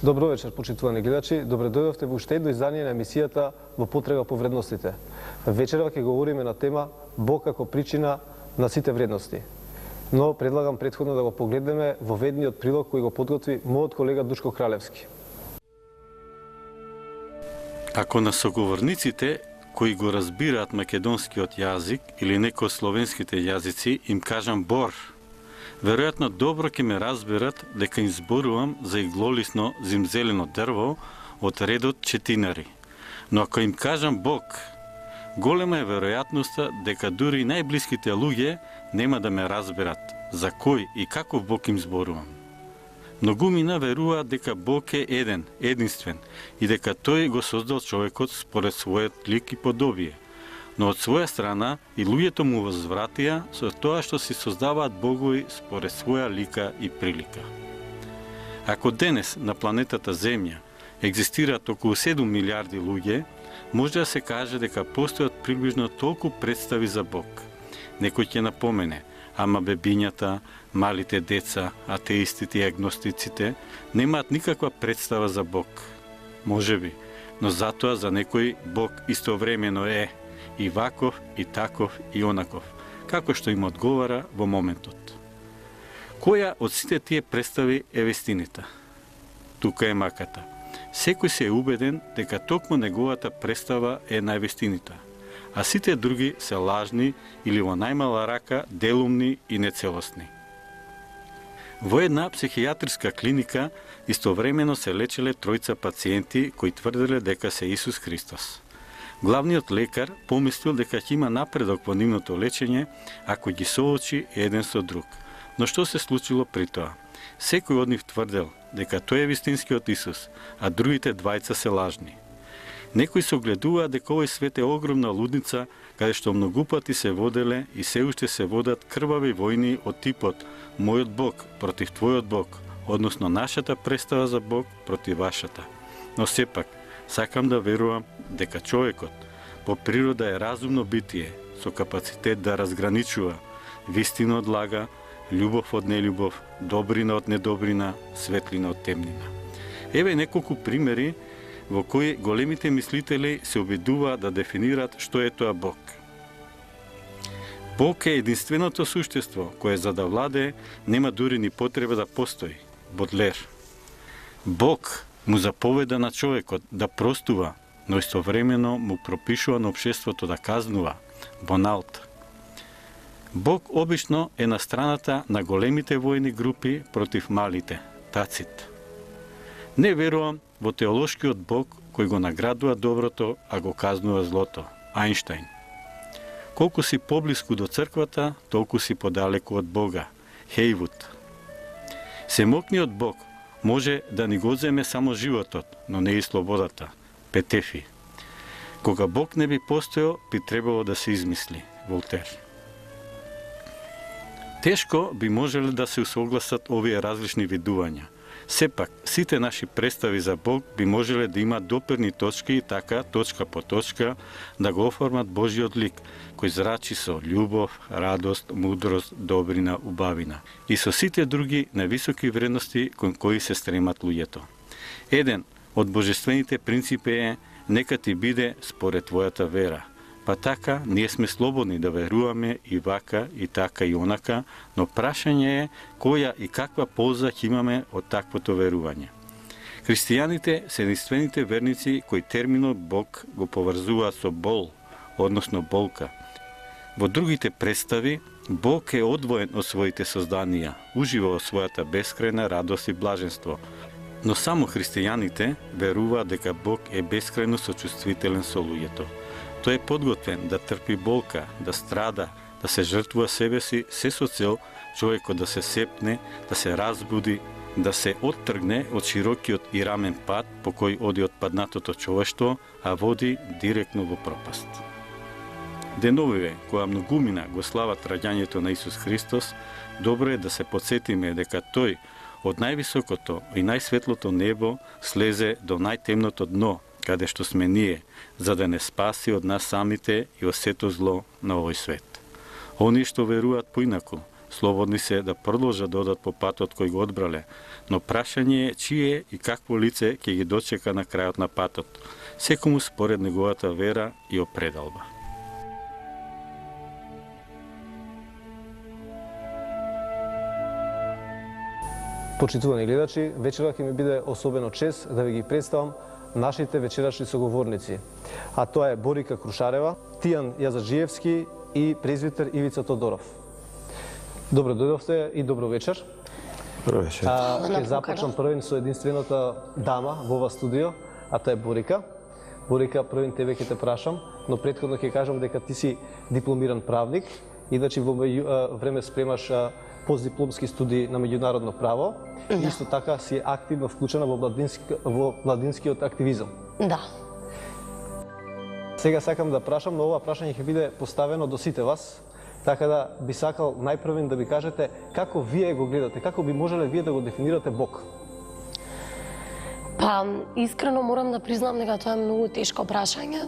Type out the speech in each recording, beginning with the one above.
Добро вечер, почитувани гледачи. Добре дојдовте во уште едно издание на емисијата Во потрега по вредностите. Вечерва ќе говориме на тема Бог како причина на сите вредности. Но предлагам претходно да го погледнеме во ведниот прилог кој го подготви мојот колега Душко Кралевски. Ако на соговорниците кои го разбираат македонскиот јазик или некој од словенските јазици им кажам бор, веројатно добро ќе ме разберат дека им зборувам за иглолисно зимзелено дрво од редот четинари. Но ако им кажам Бог, голема е веројатноста дека дури најблиските луѓе нема да ме разберат за кој и каков Бог им зборувам. Многумина веруваат дека Бог е еден, единствен и дека тој го создал човекот според својот лик и подобие. Но од своја страна и луѓето му возвратија со тоа што си создаваат богови според своја лика и прилика. Ако денес на планетата Земја екзистираат околу 7 милиарди луѓе, може да се каже дека постојат приближно толку представи за Бог. Некој ќе напомене, ама бебињата, малите деца, атеистите и агностиците немаат никаква представа за Бог. Можеби, но затоа за некој Бог истовремено е и ваков, и таков, и онаков, како што им одговара во моментот. Која од сите тие представи е вистината? Тука е маката. Секој се е убеден дека токму неговата представа е највистината, а сите други се лажни или во најмала рака делумни и нецелосни. Во една психијатрска клиника истовремено се лечеле тројца пациенти кои тврделе дека се Исус Христос. Главниот лекар помислил дека ќе има напредок во нивното лечење ако ги соочи еден со друг. Но што се случило при тоа? Секој од нив тврдел дека тој е вистинскиот Исус, а другите двајца се лажни. Некои согледуваат дека овој свет е огромна лудница, каде што многу пати се воделе и се уште се водат крвави војни од типот мојот Бог против твојот Бог, односно нашата представа за Бог против вашата. Но сепак, сакам да верувам дека човекот по природа е разумно битие со капацитет да разграничува вистина од лага, љубов од нељубов, добрина од недобрина, светлина од темнина. Еве неколку примери во кои големите мислители се обидуваат да дефинираат што е тоа Бог. Бог е единственото суштество кое за да владее нема дури ни потреба да постои. Бодлер. Бог му заповеда на човекот да простува, но истовремено му пропишува на општеството да казнува. Боналт. Бог обично е на страната на големите војни групи против малите. Тацит. Не верувам во теолошкиот Бог кој го наградува доброто, а го казнува злото. Ајнштајн. Колку си поблиску до црквата, толку си подалеку од Бога. Хејвуд. Семокниот Бог може да ни го земе само животот, но не и слободата. Петефи. Кога Бог не би постоел, би требало да се измисли. Волтер. Тешко би можеле да се усогласат овие различни видувања. Сепак, сите наши представи за Бог би можеле да имаат доперни точки и така, точка по точка, да го оформат Божиот лик, кој зрачи со љубов, радост, мудрост, добрина, убавина. И со сите други највисоки вредности кон кои се стремат луѓето. Еден од божествените принципи е нека ти биде според твојата вера. Па така, ние сме слободни да веруваме и вака, и така, и онака, но прашање е која и каква полза ќе имаме од таквото верување. Христијаните се единствените верници кои терминот Бог го поврзуваат со бол, односно болка. Во другите представи, Бог е одвоен од своите созданија, ужива во својата бескрајна радост и блаженство. Но само христијаните веруваат дека Бог е бескрајно сочувствителен со луѓето. Тој е подготвен да трпи болка, да страда, да се жртвува себе си, се со цел човекот да се сепне, да се разбуди, да се оттргне од широкиот и рамен пат по кој оди отпаднатото човештво, а води директно во пропаст. Деновиве, која многумина го слават раѓањето на Исус Христос, добро е да се подсетиме дека тој од највисокото и најсветлото небо слезе до најтемното дно, каде што сме ние, за да не спаси од нас самите и од сето зло на овој свет. Оние што веруваат поинаку, слободни се да продолжат да одат по патот кој го одбрале, но прашање е чие и какво лице ќе ги дочека на крајот на патот, секому според неговата вера и опредалба. Почитувани гледачи, вечера ќе ми биде особено чест да ви ги представам нашите вечерашни соговорници. А тоа е Борика Крушарева, Тијан Јазаджиевски и презвитер Ивица Тодоров. Добро дојдовте и добро вечер. Добро вечер. Ќе започнам првен со единствената дама во ова студио, а тоа е Борика. Борика, првен тебе ќе те прашам, но претходно ќе кажам дека ти си дипломиран правник, иначе во време спремаш постдипломски студии на меѓународно право. Да. Исто така си активно вклучена во младинскиот активизам. Да. Сега сакам да прашам, но ова прашање ќе биде поставено до сите вас, така да би сакал најпрвен да ви кажете како вие го гледате, како би можеле вие да го дефинирате Бог. Па, искрено морам да признам дека тоа е многу тешко прашање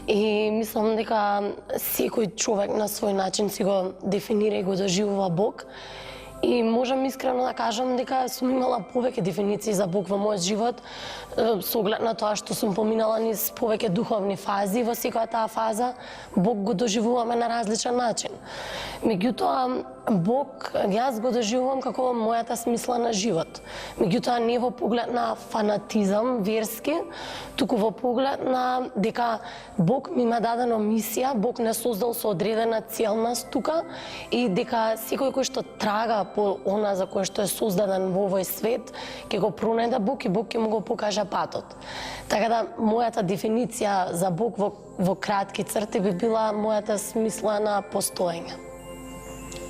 и мислам дека секој човек на свој начин си го дефинира и го доживува Бог. И можам искрено да кажам дека сум имала повеќе дефиниции за Бог во мојот живот, со оглед на тоа што сум поминала низ повеќе духовни фази. Во секоја таа фаза Бог го доживуваме на различен начин. Меѓутоа, Бог јас го доживувам како мојата смисла на живот. Меѓутоа, не во поглед на фанатизам верски, туку во поглед на дека Бог ми има дадено мисија, Бог не создал со одредена цел нас тука и дека секој кој што трага по она за кое што е создаден во овој свет, ќе го пронајде Бог и Бог ќе му го покаже патот. Така да, мојата дефиниција за Бог во кратки црти би била мојата смисла на постоење.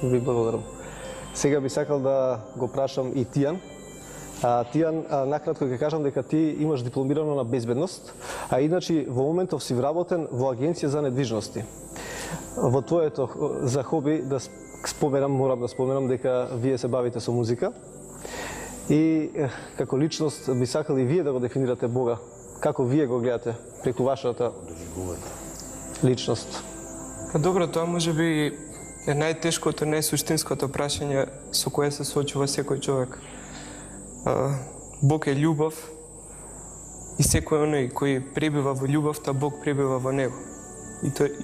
Ви благодарам. Сега би сакал да го прашам и Тијан. Тијан, накратко ќе кажам дека ти имаш дипломирано на безбедност, а иначе во моментов си вработен во Агенција за недвижности. Во твоето за хоби да морам да споменам дека вие се бавите со музика и како личност би сакал и вие да го дефинирате Бога. Како вие го гледате преку вашата личност? Па добро, тоа може би е најтешкото, најсуштинското прашање со кое се соочува секој човек. Бог е љубов и секој оној кој пребива во љубовта, Бог пребива во него.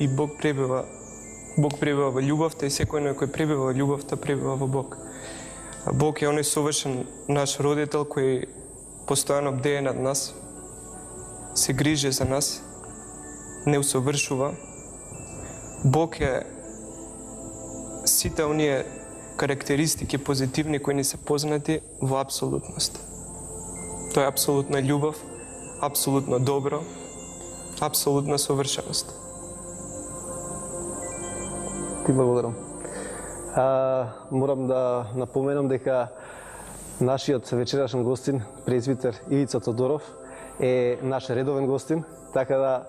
И Бог пребива во љубовта и секој оној кој пребива во љубовта пребива во Бог. Бог е оној совршен наш родител кој постојано бдее над нас, се грижи за нас, не усовршува. Бог е сите оние карактеристики позитивни кои ни се познати во апсолутност. Тоа е апсолутна љубов, апсолутно добро, апсолутна совршеност. Ти благодарам. Морам да напоменам дека нашиот вечерашен гостин, презвитер Ивица Тодоров, е наш редовен гостин, така да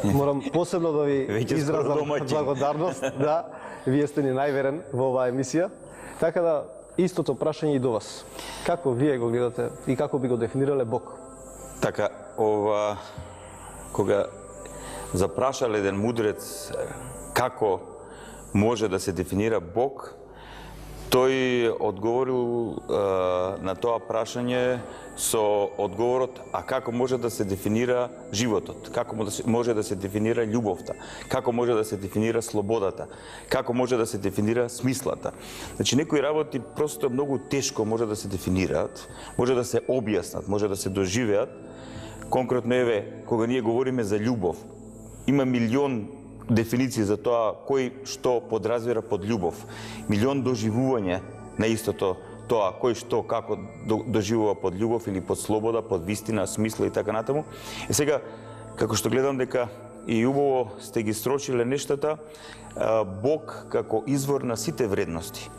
морам посебно да ви изразам благодарност. Да, вие сте ни најверен во оваа емисија. Така да, истото прашање и до вас. Како вие го гледате и како би го дефинирале Бог? Така, кога запрашал еден мудрец како може да се дефинира Бог, тој одговорил на тоа прашање со одговорот, а како може да се дефинира животот, како може да се дефинира љубовта, како може да се дефинира слободата, како може да се дефинира смислата. Значи, некои работи просто многу тешко може да се дефинираат, може да се објаснат, може да се доживеат. Конкретно, еве, кога ние говориме за љубов, има милион дефиниции за тоа кој што подразбира под љубов, милион доживување на истото тоа, кој што како доживува под љубов или под слобода, под вистина, смисла и така натаму. И сега, како што гледам дека и убаво сте ги строчиле нештата, Бог како извор на сите вредности.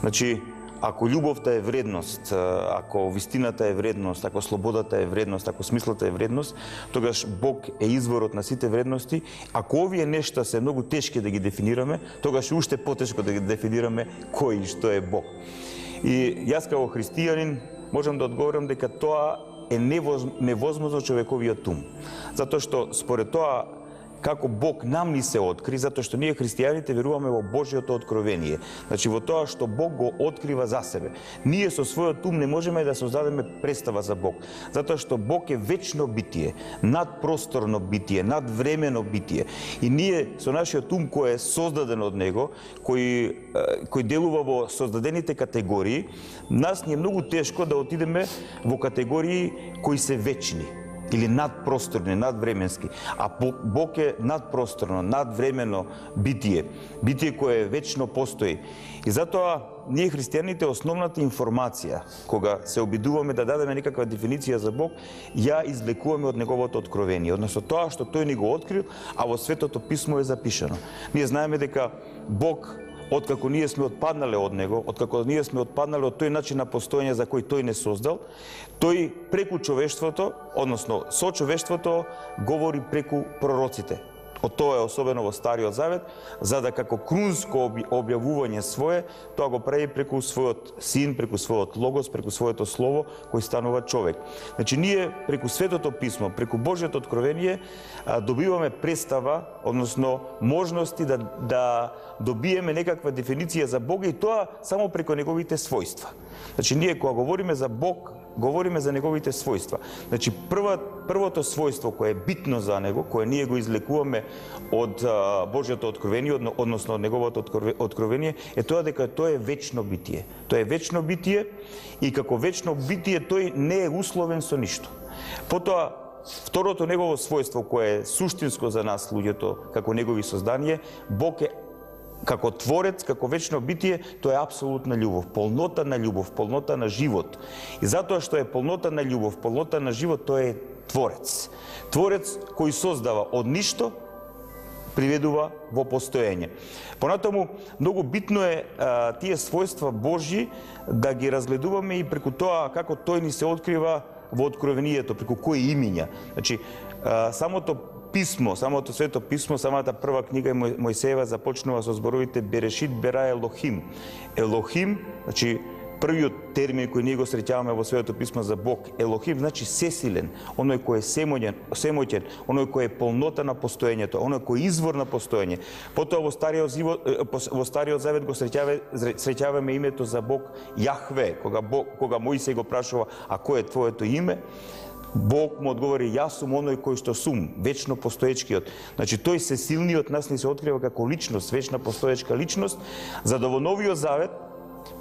Значи, ако љубовта е вредност, ако вистината е вредност, ако слободата е вредност, ако смислата е вредност, тогаш Бог е изворот на сите вредности. Ако овие нешта се многу тешки да ги дефинираме, тогаш уште потешко да ги дефинираме кој и што е Бог. И јас како христијанин можам да одговорам дека тоа е невозможно човековиот ум. Затоа што според тоа како Бог нам ни се откри, затоа што ние христијаните веруваме во Божјото откровение. Значи во тоа што Бог го открива за себе. Ние со својот ум не можеме да создадеме представа за Бог, затоа што Бог е вечно битие, надпросторно битие, надвремено битие. И ние со нашиот ум кој е создаден од него, кој делува во создадените категории, нас ни е многу тешко да отидеме во категории кои се вечни или надпросторни, надвременски. А Бог е надпросторно, надвремено битие, битие кое вечно постои. И затоа ние христијаните основната информација, кога се обидуваме да дадеме некаква дефиниција за Бог, ја извлекуваме од неговото откровение, односно тоа што тој ни го открил, а во Светото писмо е запишано. Ние знаеме дека Бог, откако ние сме отпаднале од него, откако ние сме отпаднале од тој начин на постоење за кој тој не создал, тој преку човештвото, односно со човештвото, говори преку пророците. Од тоа е особено во Стариот Завет, за да како крунско објавување свое, тоа го прави преку својот син, преку својот логос, преку своето слово кој станува човек. Значи ние преку Светото писмо, преку Божјото откровение добиваме представа, односно можности да добиеме некаква дефиниција за Бога и тоа само преку неговите својства. Значи ние кога говориме за Бог, говориме за неговите својства. Значи првото својство кое е битно за него, кое ние го излекуваме од Божјото откровение, односно од неговото откровение, е тоа дека тој е вечно битие. Тој е вечно битие и како вечно битие тој не е условен со ништо. Потоа второто негово својство кое е суштинско за нас луѓето како негови созданија, Бог е како творец, како вечно битие, тоа е апсолутна љубов, полнота на љубов, полнота на живот. И затоа што е полнота на ljubов, полнота на живот, тој е творец. Творец кој создава од ништо, приведува во постоење. Понатаму, многу битно е тие својства Божји да ги разгледуваме и преку тоа како тој ни се открива во откровението, преку кои имиња. Значи, самото писмо, самото Свето писмо, самата прва книга Мојсеева започнува со зборовите Берешит бера Елохим. Елохим, значи првиот термин кој ние го среќаваме во Светото писмо за Бог, Елохим, значи сесилен, оној кој е семоќен, оној кој е полнота на постоењето, оној кој е извор на постоење. Потоа во Стариот Завет го среќаваме името за Бог Јахве, кога Мојсей го прашува, а кој е твоето име? Бог му одговори, јас сум оној кој што сум, вечно постоечкиот. Значи, тој се силниот нас ни се открива како личност, вечна постоечка личност, за да во Новиот Завет,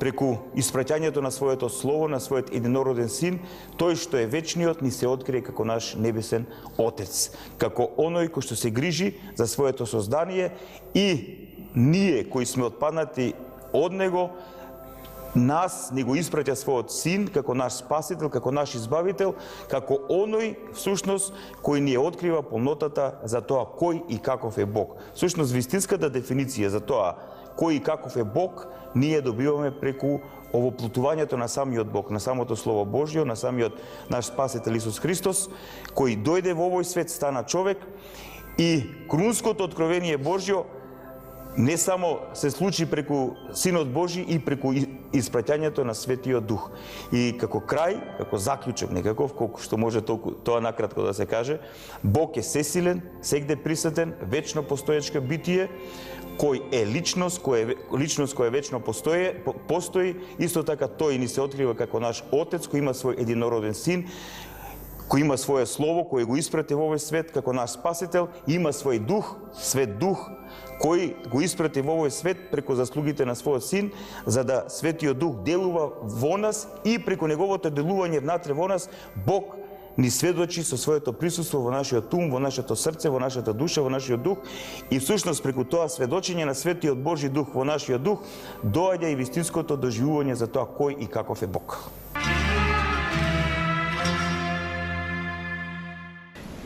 преку испраќањето на своето слово, на својот единороден син, тој што е вечниот ни се открие како наш небесен Отец, како оној кој што се грижи за своето создание и ние кои сме отпаднати од него, нас ни го испраќа својот син како наш спасител, како наш избавител, како оној всушност кој ни открива полнотата за тоа кој и каков е Бог. Всушност вистинската дефиниција за тоа кој и каков е Бог ние добиваме преку овоплутувањето на самиот Бог, на самото Слово Божјо, на самиот наш спасител Исус Христос, кој дојде во овој свет, стана човек и крунското откровение Божјо не само се случи преку Синот Божи и преку испраќањето на Светиот Дух. И како крај, како заклучок некаков, колку што може тоа накратко да се каже, Бог е сесилен, сегде присутен, вечно постоечко битие, кој е личност која вечно постои, исто така тој ни се открива како наш Отец, кој има свој единороден син, кој има свое слово, кој го испрати во овој свет како наш спасител, има свој дух, Свет Дух, кој го испрати во овој свет преку заслугите на својот син, за да Светиот Дух делува во нас и преку неговото делување внатре во нас, Бог ни сведочи со своето присуство во нашиот ум, во нашето срце, во нашата душа, во нашиот дух и всушност преку тоа сведочење на Светиот Божји Дух во нашиот дух доаѓа и вистинското доживување за тоа кој и каков е Бог.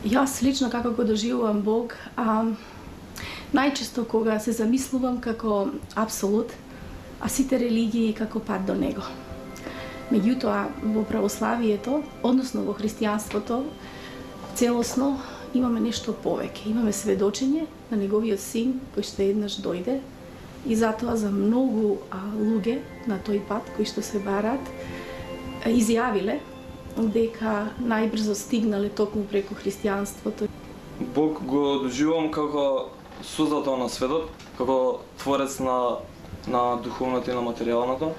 Јас лично како го доживувам Бог, најчесто кога се замислувам како апсолут, а сите религии како пат до него. Меѓутоа, во православието, односно во христијанството, целосно имаме нешто повеќе. Имаме сведочење на неговиот син, кој што еднаш дојде, и затоа за многу луѓе на тој пат, кои што се барат, изјавиле дека најбрзо стигнале токму преку христијанството. Бог го доживувам како создател на светот, како творец на духовното и на материјалното.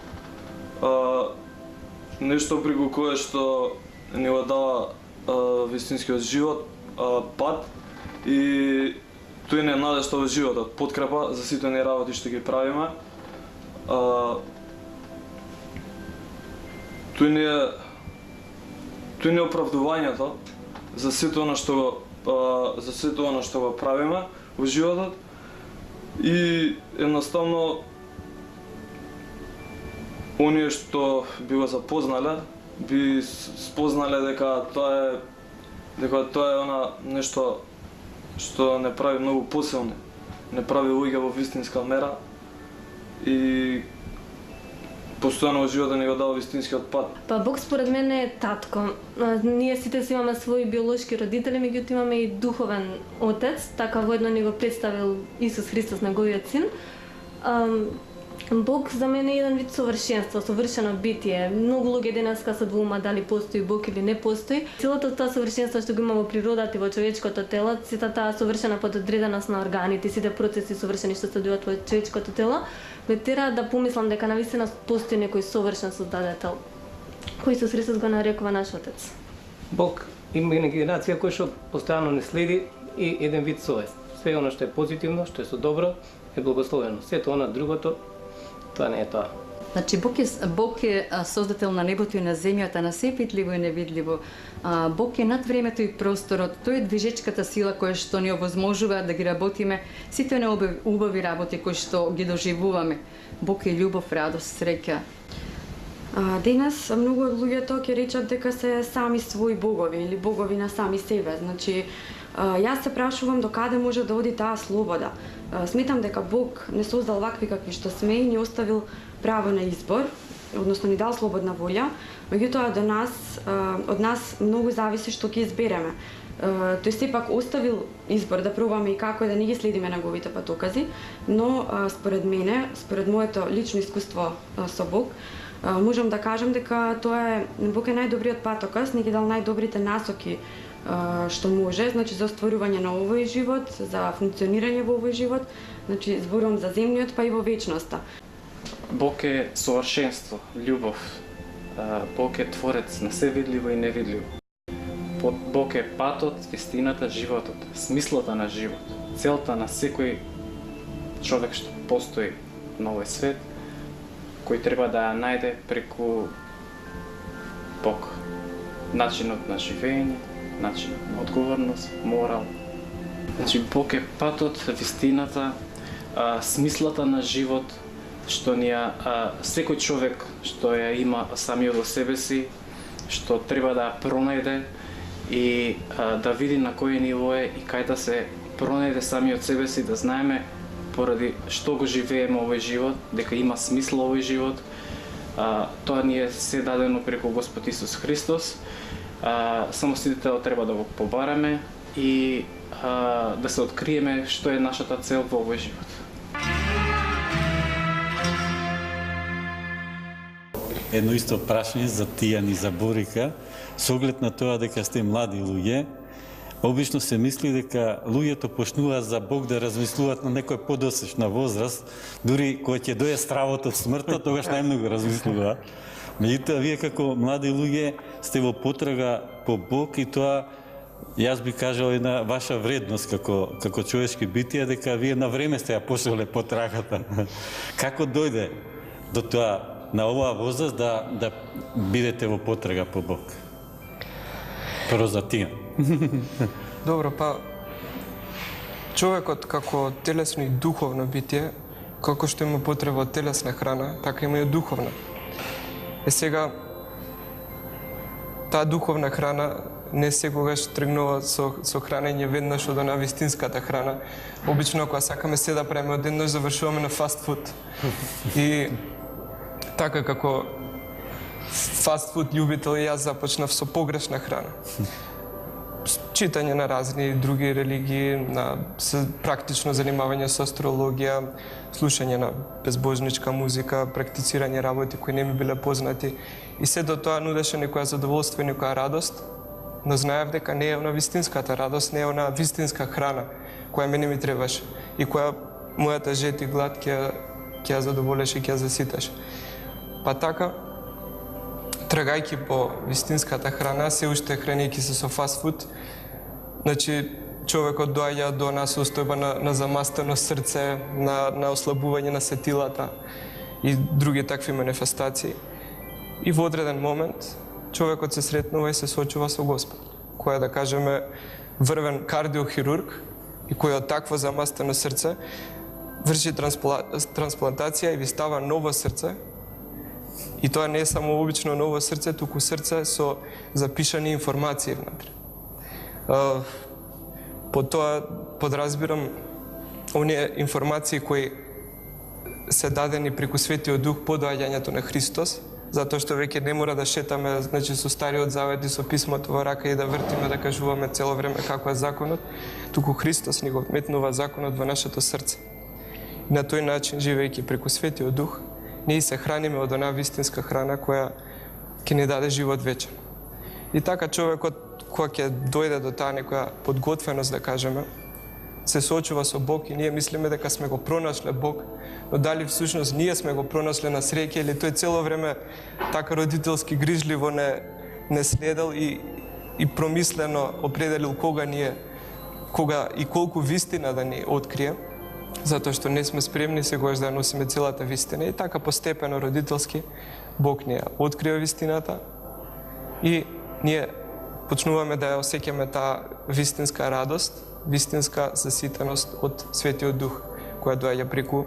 Нешто преку кое што ни го дава вистинскиот живот, пат и тој не надежда во животот, подкрепа за сите ни работи што ги правиме. Тој не е оправдувањето за сето она што го правиме во животот и едноставно оние што би го запознале, би спознале дека тоа е она нешто што не прави многу посилни, не прави луѓе во вистинска мера и постојано во животот ни го дава вистинскиот пат. Па Бог според мене е татко. Ние сите си имаме своји биолошки родители, меѓутоа имаме и духовен отец, така воедно ни го представил Исус Христос, неговиот син. Бог за мене е еден вид совршенство, совршено битие. Многу луѓе денеска се двума дали постои Бог или не постои. Целото тоа совршенство што го има во природата и во човечкото тело, сите таа совршена пододреденост на органите, сите процеси совршени што се одвиваат во човечкото тело, ме тера да помислам дека навистина постои некој совршен создадател, кој Исус Христос го нарекува наш Отец. Бог има една генерација која што постојано не следи и еден вид совест. Све оно што е позитивно, што е со добро, е благословено. Сето оно другото, тоа не е тоа. Значи Бог е создател на небото и на земјата, на се видливо и невидливо. Бог е над времето и просторот. Тој е движечката сила која што ни овозможува да ги работиме сите не убави работи кои што ги доживуваме. Бог е љубов, радост, среќа. Денес многу од луѓето ќе речат дека се сами своји богови или богови на сами себе. Значи, јас се прашувам до каде може да оди таа слобода. Сметам дека Бог не создал вакви какви што сме и ни оставил право на избор, односно ни дал слободна волја, меѓутоа од нас многу зависи што ќе избереме. Тој сепак оставил избор да пробаме и како да не ги следиме неговите патокази, но според мене, според моето лично искуство со Бог, можам да кажам дека Бог е најдобриот патоказ, ни ги дал најдобрите насоки што може, значи за остварување на овој живот, за функционирање во овој живот, значи зборувам за земниот па и во вечноста. Бог е совршенство, љубов. Бог е творец на се видливо и невидливо. Бог е патот, вистината, животот, смислата на живот, целта на секој човек што постои на овој свет, кој треба да ја најде преку Бог. Начинот на живење, начинот на одговорност, морал. Значи Бог е патот, вистината, смислата на живот, што секој човек што ја има самиот во себе си, што треба да ја пронајде и да види на кој ниво е и кај да се пронајде самиот себе си, да знаеме поради што го живееме овој живот, дека има смисла овој живот. Тоа ни е се дадено преку Господ Исус Христос. Само сите треба да го побараме и да се откриеме што е нашата цел во овој живот. Едно исто прашање за Тијан и за Борика, со оглед на тоа дека сте млади луѓе. Обично се мисли дека луѓето почнуваат за Бог да размислуваат на некој подосечна возраст, дури кога ќе дое стравот од смртта, тогаш најмногу размислуваат. Меѓутоа, вие како млади луѓе сте во потрага по Бог и тоа, јас би кажал, една ваша вредност како човечки битија, дека вие на време сте ја почнале потрагата. Како дојде до тоа на оваа возраст да бидете во потрага по Бог? Прво за Тијан. Добро, па човекот како телесно и духовно битие, како што има потреба од телесна храна, така има и духовна. Сега, таа духовна храна не секогаш тргнува со хранење веднаш од она вистинската храна. Обично, кога сакаме се да правиме одеднаш, завршуваме на фастфуд. И така како фастфуд љубител, јас започнав со погрешна храна. Читање на разни други религии, на практично занимавање со астрологија, слушање на безбожничка музика, практицирање работи кои не ми биле познати. И се до тоа нудеше некоја задоволство и некоја радост, но знаев дека не е она вистинската радост, не е она вистинска храна која мене ми требаше и која мојата жет и глад ќе ја задоволеше и ќе ја заситаше. Па така, трагајќи по вистинската храна, се уште хранејќи се со фастфуд, значи човекот доаѓа до нас состојба на замастено срце, на ослабување на сетилата и други такви манифестации. И во одреден момент човекот се сретнува и се соочува со Господ, кој е, да кажеме, врвен кардиохирург и кој од такво замастено срце врши трансплантација и ви става ново срце. И тоа не е само обично ново срце, туку срце со запишани информации внатре. По тоа подразбирам оние информации кои се дадени преку Светиот Дух по доаѓањето на Христос, затоа што веќе не мора да шетаме, значи, со Стариот Завет и со писмото во рака и да вртиме, да кажуваме цело време како е законот, туку Христос ни го вметнува законот во нашето срце. И на тој начин, живејќи преку Светиот Дух, ние се храниме од онаа вистинска храна која ќе ни даде живот вечен. И така човекот, кога ќе дојде до таа некоја подготвеност, да кажеме, се соочува со Бог и ние мислиме дека сме го пронашле Бог, но дали всушност ние сме го пронашле на среќа или тој цело време така родителски грижливо не следел и промислено определил кога и колку вистина да ни открие, затоа што не сме спремни сегогаш да носиме целата вистина. И така постепено родителски Бог ни ја открива вистината и ние почнуваме да ја осеќаме таа вистинска радост, вистинска заситеност од Светиот Дух, која доаѓа преку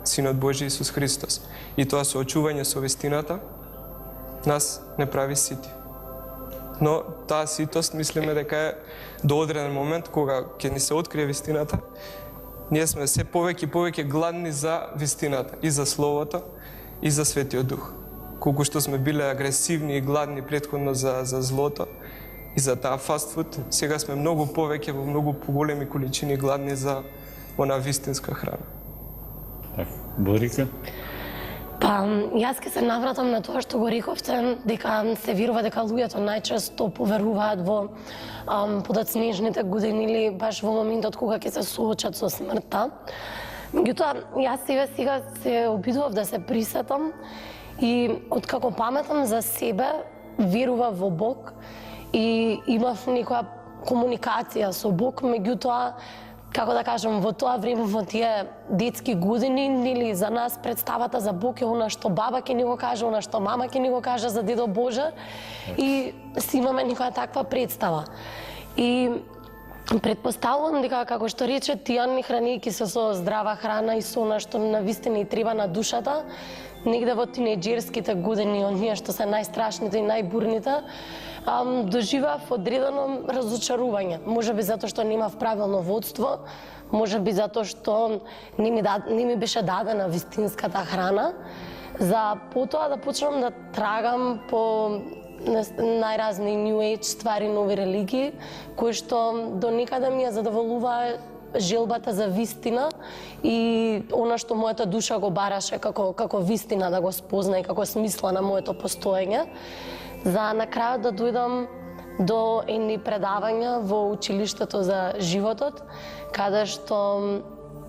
Синот Божи Исус Христос. И тоа соочување со вистината нас не прави сити. Но таа ситост мислиме дека е до одреден момент кога ќе ни се открие вистината, ние сме се повеќе и повеќе гладни за вистината, и за Словото, и за Светиот Дух. Колку што сме биле агресивни и гладни претходно за злото и за таа фастфуд, сега сме многу повеќе, во многу поголеми количини гладни за она вистинска храна. Борика? Па, јас ке се навратам на тоа што го рековте, дека се верува дека луѓето најчесто поверуваат во подоцнежните години или баш во моментот кога ќе се соочат со смртта. Меѓутоа, јас сега се обидував да се присетам и откако паметам за себе, верував во Бог и имав некоја комуникација со Бог, меѓутоа, како да кажам, во тоа време, во тие детски години, нели, за нас представата за Бог е она што баба ќе ни го каже, она што мама ќе ни го каже за Дедо Боже, и си имаме некоја таква представа. И претпоставувам дека, како што рече Тијан, хранејќи се со здрава храна и со она што навистина и треба на душата, негде во тинеџерските години, оние што се најстрашните и најбурните, доживав одредено разочарување. Можеби затоа што немав правилно водство, можеби затоа што не ми беше дадена вистинската храна, за потоа да почнам да трагам по најразни New Age ствари, нови религии, кои што до некаде ми ја задоволуваа желбата за вистина и она што мојата душа го бараше како вистина да го спозна и како смисла на моето постоење, за на крајот да дојдам до едни предавања во училиштето за животот, каде што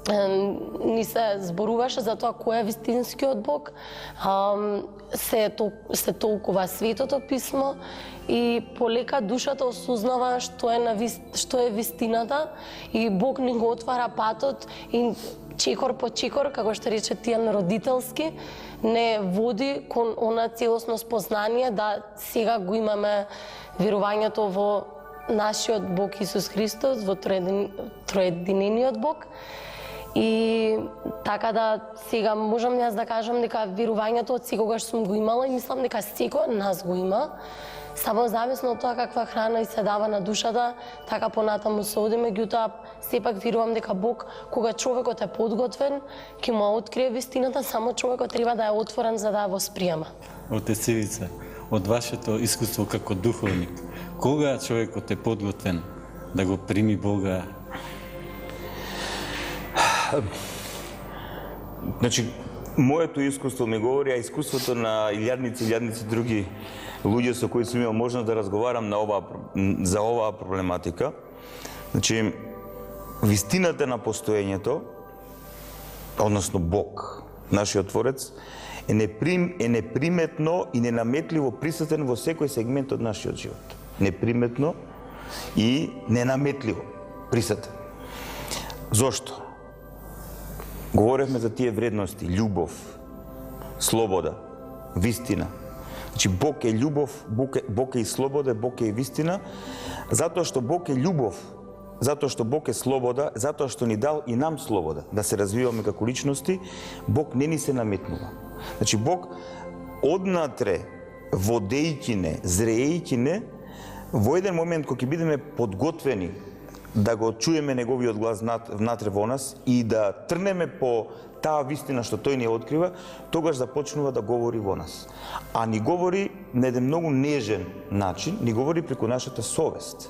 ни се зборуваше за тоа кој е вистинскиот Бог, се толкува Светото писмо и полека душата осознава што е вистината и Бог ни го отвара патот и чекор по чекор, како што рече Тијан, родителски, не води кон она целосно спознание да сега го имаме верувањето во нашиот Бог Исус Христос, во троединениот Бог. И така да сега можам јас да кажам дека верувањето од секогаш сум го имала и мислам дека секој од нас го има. Само зависно од тоа каква храна и се дава на душата, така понатаму се оди, меѓутоа сепак верувам дека Бог, кога човекот е подготвен, ќе му открие вистината, само човекот треба да е отворен за да ја восприема. Отец Ивица, од вашето искуство како духовник, кога човекот е подготвен да го прими Бога? Значи, моето искуство ми говори, а искуството на илјадници други луѓе со кои сум имал можност да разговарам за оваа проблематика. Значи, вистината на постоењето, односно Бог, нашиот Творец, е неприметно и ненаметливо присутен во секој сегмент од нашиот живот. Неприметно и ненаметливо присутен. Зошто? Говоревме за тие вредности: љубов, слобода, вистина. Значи, Бог е љубов, Бог е и слобода, Бог е и вистина, затоа што Бог е љубов, затоа што Бог е слобода, затоа што ни дал и нам слобода да се развиваме како личности. Бог не ни се наметнува. Значи, Бог однатре, водејќи не, зреејќи не, во еден момент кога ќе бидеме подготвени да го чуеме неговиот глас внатре во нас и да трнеме по таа вистина што тој ни открива, тогаш започнува да говори во нас. А ни говори на еден многу нежен начин, ни говори преку нашата совест.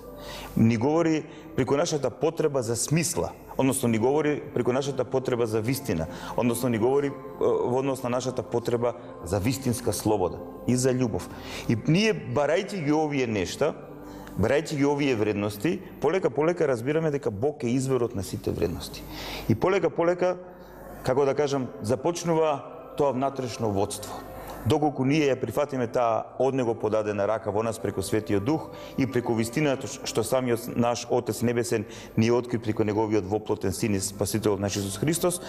Ни говори преку нашата потреба за смисла, односно ни говори преку нашата потреба за вистина, односно ни говори во однос на нашата потреба за вистинска слобода и за љубов. И ние, барајќи ги овие нешта, барајќи ги овие вредности, полека разбираме дека Бог е изворот на сите вредности. И полека, како да кажам, започнува тоа внатрешно водство. Доколку ние ја прифатиме таа од него подадена рака во нас преку Светиот Дух и преку вистината што самиот наш Отец Небесен ни откри преку неговиот воплотен Син и Спасител наш Исус Христос,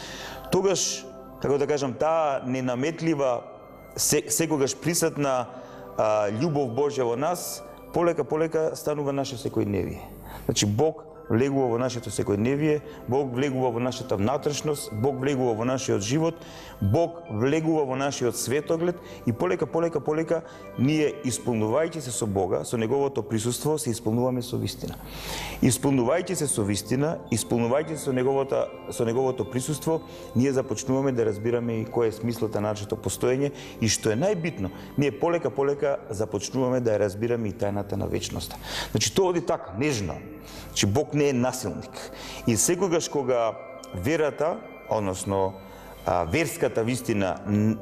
тогаш, како да кажам, таа ненаметлива, секогаш присутна љубов Божја во нас, полека станува наше секојдневие. Значи, Бог влегува во нашето секојдневие, Бог влегува во нашата внатрешност, Бог влегува во нашиот живот, Бог влегува во нашиот светоглед и полека ние, исполнувајќи се со Бога, со неговото присуство, се исполнуваме со вистина. Исполнувајќи се со вистина, исполнувајќи се со неговото присуство, ние започнуваме да разбираме и кој е смислот на нашето постоење и што е најбитно, ние полека започнуваме да ја разбираме и тајната на вечноста. Значи, тоа оди така, нежно. Значи, Бог не е насилник. И секогаш кога верата, односно верската вистина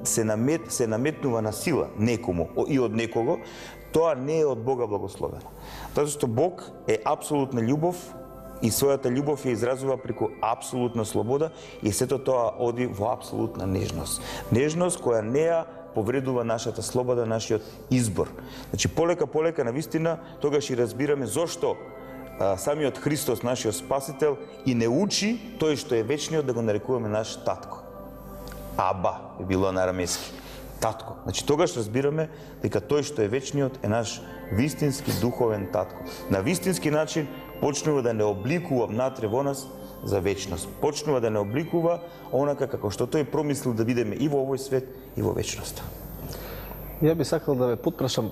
се наметнува на сила некому и од некого, тоа не е од Бога благословено. Затоа што Бог е апсолутна љубов и својата љубов ја изразува преку апсолутна слобода и сето тоа оди во апсолутна нежност. Нежност која не ја повредува нашата слобода, нашиот избор. Значи, полека на вистина, тогаш и разбираме зошто самиот Христос, нашиот Спасител, и не учи тој што е вечниот да го нарекуваме наш татко. Аба е било на арамејски. Татко. Значи, тогаш разбираме дека тој што е вечниот е наш вистински духовен татко. На вистински начин почнува да не обликува внатре во нас за вечност. Почнува да не обликува онака како што тој промислил да бидеме и во овој свет и во вечноста. Ја би сакал да ве потпрашам,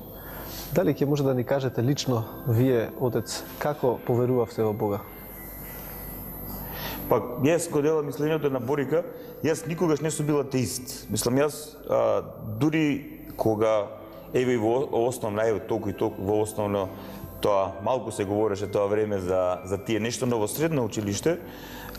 дали ќе може да ни кажете лично вие, Отец, како поверувавте во Бога? Па, јас го делам мислењето на Борика, јас никогаш не сум бил атеист. Мислам, јас дури кога, еве во основно, толку и толку во основно, тоа малку се говореше тоа време за тие нешто ново средно училиште,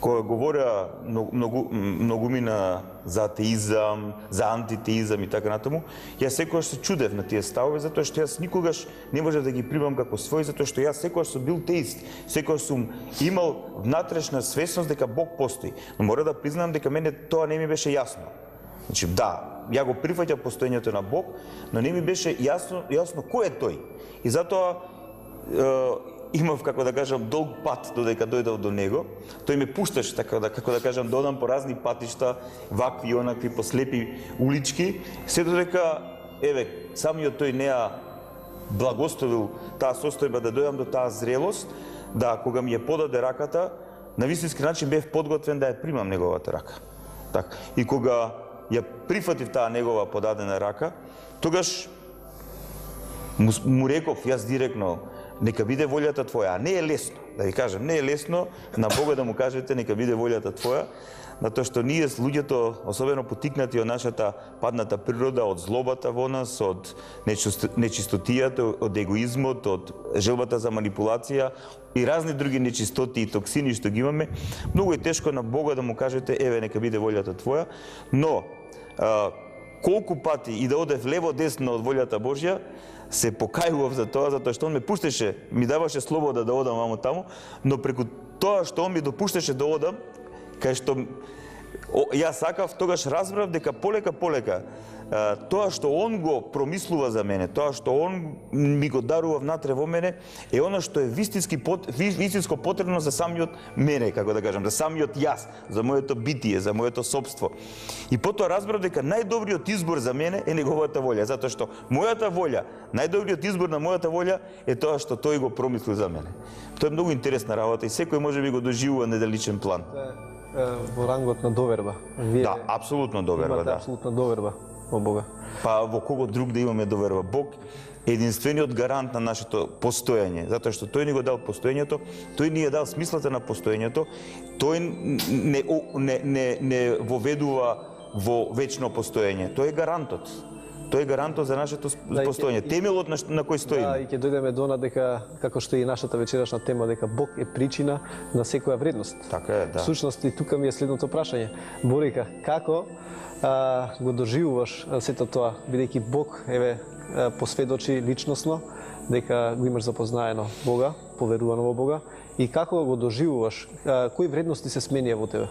кога говореа многумина за атеизам, за антитеизам и така натаму, јас секогаш се чудев на тие ставови, затоа што јас никогаш не можев да ги примам како свој, затоа што јас секогаш сум бил теист, секогаш сум имал внатрешна свесност дека Бог постои. Но мора да признам дека мене тоа не ми беше јасно. Значи, да, ја го прифаќам постоењето на Бог, но не ми беше јасно кој е тој. И затоа имав, како да кажам, долг пат додека дојдов до него. Тој ме пушташе, како да кажам, да одам по разни патишта, вакви и онакви, по слепи улички, се додека, еве, самиот тој не ја благословил таа состојба да дојдам до таа зрелост, да кога ми ја подаде раката, на вистински начин бев подготвен да ја примам неговата рака. Так. И кога ја прифатив таа негова подадена рака, тогаш му реков јас директно, нека биде волјата твоја, а не е лесно, да ви кажам, не е лесно на Бога да му кажете нека биде волјата твоја, затоа што ние луѓето, особено потикнати од нашата падната природа, од злобата во нас, од нечистотијата, од егоизмот, од желбата за манипулација и разни други нечистоти и токсини што ги имаме, многу е тешко на Бога да му кажете еве нека биде волјата твоја, но колку пати и да одев лево-десно од волјата Божја, се покајував за тоа, затоа што он ме пуштеше, ми даваше слобода да одам ваму таму, но преку тоа што он ми допушташе да одам, кај што јас сакав, тогаш разбрав дека полека тоа што он го промислува за мене, тоа што он ми го дарува внатре во мене, е она што е вистинско потребно за самиот мене, како да кажам, за самиот јас, за моето битие, за моето собство. И потоа разбрав дека најдобриот избор за мене е неговата волја, затоа што мојата волја, најдобриот избор на мојата волја е тоа што тој го промисли за мене. Тоа е многу интересна работа и секој може би го доживува на деличен план. Во рангот на доверба. Да, апсолутно доверба, да. Апсолутно доверба во Бога. Па во кого друг да имаме доверба? Бог е единствениот гарант на нашето постоење, затоа што тој ни го дал постоењето, тој ни ја дал смислата на постоењето, тој не воведува во вечно постоење. Тој е гарантот. Тој е гарантот за нашето постоење, темелот на кој стоиме. Да, и ќе дојдеме до на дека, како што и нашата вечерашна тема, дека Бог е причина на секоја вредност. Така е, да. Всушност и тука ми е следното прашање. Борика, како го доживуваш сето тоа, бидејќи Бог посведочи личносно дека го имаш запознаено Бога, поверувано во Бога, и како го доживуваш, кои вредности се сменија во тебе?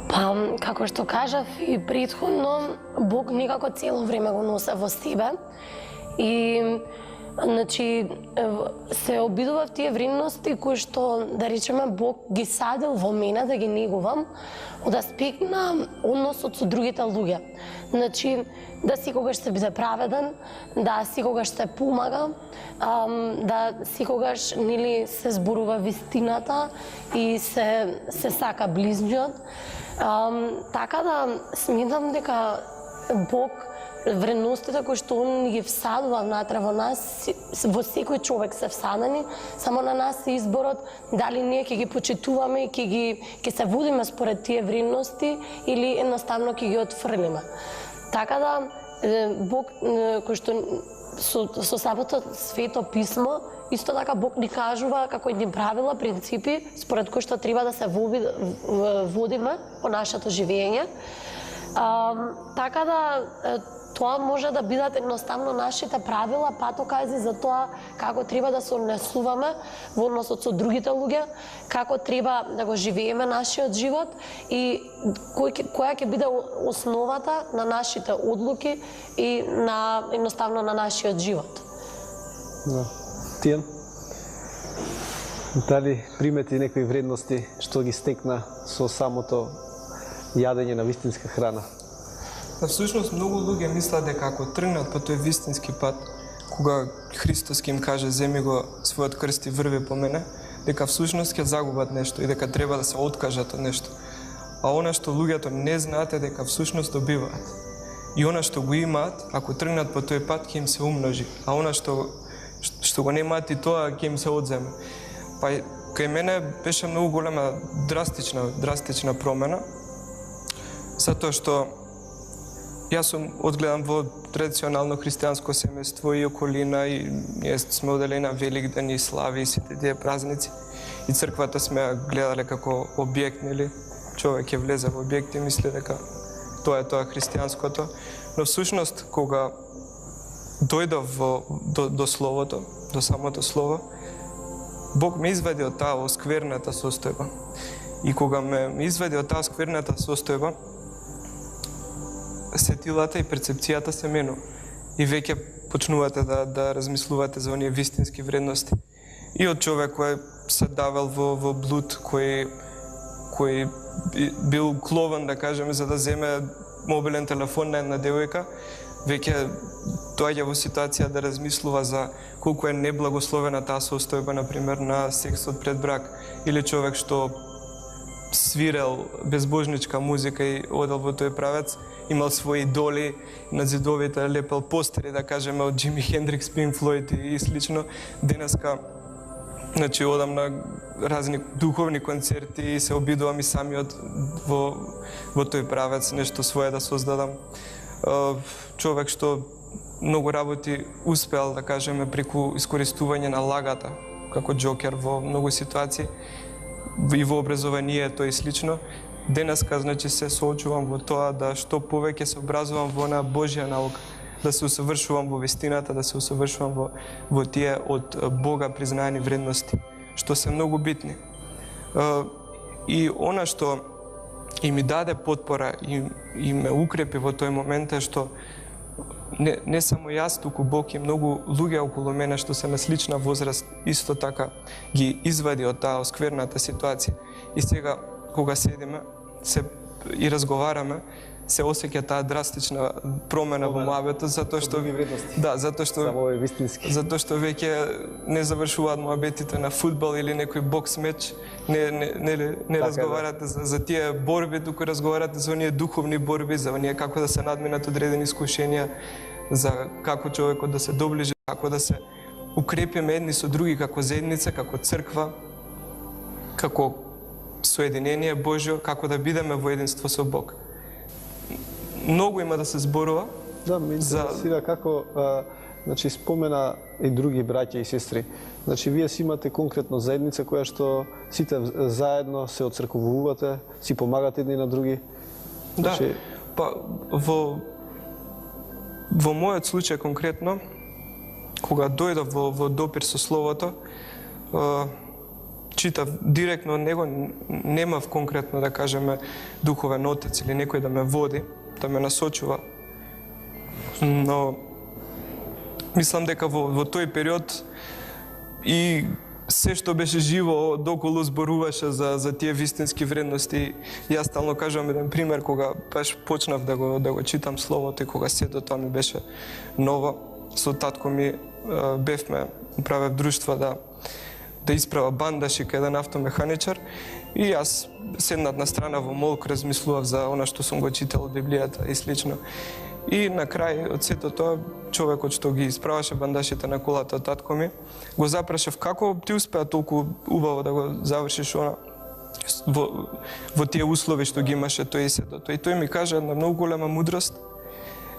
Па, како што кажав и претходно, Бог некако цело време го носе во себе и значи се обидував тие вредности кои што, да речеме, Бог ги садил во мене да ги негувам од аспект на односот со другите луѓе. Значи, да секогаш се биде праведен, да секогаш се помага, да секогаш нели се зборува вистината и се сака близниот. Така да сметам дека Бог вредностите кои што Он ги всадува внатре во нас, во секој човек се всадени, само на нас е изборот дали ние ќе ги почитуваме и ќе се водиме според тие вредности или едноставно ќе ги отфрлиме. Така да Бог кој што со самото свето писмо, исто така Бог ни кажува како едни правила, принципи според кои што треба да се водиме во нашето живење. Така да тоа може да бидат едноставно нашите правила, патокази за тоа како треба да се однесуваме во односот со другите луѓе, како треба да го живееме нашиот живот и која ќе биде основата на нашите одлуки и едноставно на нашиот живот. Да. Тијан? Дали примети некои вредности што ги стекна со самото јадење на вистинска храна? Всушност, многу луѓе мислат дека ако тргнат по тој вистински пат, кога Христос ќе им каже земи го својот крст и врви по мене, дека всушност ќе загубат нешто и дека треба да се откажат од нешто. А она што луѓето не знаат е дека всушност добиваат. И она што го имаат, ако тргнат по тој пат, ќе им се умножи. А она што го немаат и тоа ќе им се одземе. Па кај мене беше многу голема драстична промена, затоа што јас сум одгледан во традиционално христијанско семејство и околина и ние сме одели на Великден и слави и сите тие празници. И црквата сме гледале како објект, нели? Човек ќе влезе во објект и мисли дека тоа е христијанското. Но всушност, кога дојдов до Словото, до самото Слово, Бог ме извади од таа оскверната состојба. И кога ме извади од таа оскверната состојба, сетилата и перцепцијата се менува. И веќе почнувате да размислувате за оние вистински вредности. И од човек кој се давал во блуд, кој бил клован, да кажеме, за да земе мобилен телефон на една девојка, веќе доаѓа во ситуација да размислува за колку е неблагословена таа состојба, например, на сексот пред брак, или човек што свирел безбожничка музика и одел во тој правец, имал своји идоли, на зидовите лепел постери, да кажеме, од Джими Хендрикс, Пинк Флојд и слично. Денеска, значи, одам на разни духовни концерти и се обидувам и самиот во тој правец, нешто свое да создадам. Човек што многу работи успеал, да кажеме, преку искористување на лагата, како Джокер во многу ситуации, и во образованието и слично. денеска значи се соочувам во тоа да што повеќе се образувам во на Божја наука, да се усовршувам во вистината, да се усовршувам во тие од Бога признаени вредности, што се многу битни. И она што и ми даде потпора и ме укрепи во тој момент е што не само јас, туку Бог и многу луѓе околу мене што се на слична возраст исто така ги извади од таа оскверната ситуација. И сега кога седиме и разговараме, се осеќа таа драстична промена во муабетот, затоа што затоа што веќе не завршуваат муабетите на фудбал или некој бокс меч, не разговарате за тие борби, туку разговарате за оние духовни борби, за оние како да се надминат одредени искушенија, за како човекот да се доближи, како да се укрепиме едни со други како заедница, како црква, како соединение Божјо, како да бидеме во единство со Бог. Многу има да се зборува. Да, ме интересира како значи спомена и други браќа и сестри. Значи вие си имате конкретно заедница која што сите заедно се отцрквувате, си помагате едни на други. Значи... Да. Па во мојот случај конкретно, кога дојдов во допир со Словото, читав директно од него, немав конкретно да кажеме духовен отец или некој да ме води, да ме насочува. Но мислам дека во тој период и се што беше живо доколу зборуваше за тие вистински вредности. Јас стално кажувам еден пример кога баш почнав да го читам Словото и кога сето тоа ми беше ново. Со татко ми бевме, правев друштва да исправа бандаши кај еден автомеханичар и јас седнат на страна во молк размислував за она што сум го читал од Библијата и слично. И на крај од сето тоа човекот што ги исправаше бандашите на колата од татко ми го запрашав како ти успеа толку убаво да го завршиш она во тие услови што ги имаше тој и сето. И тој ми кажа една многу голема мудрост.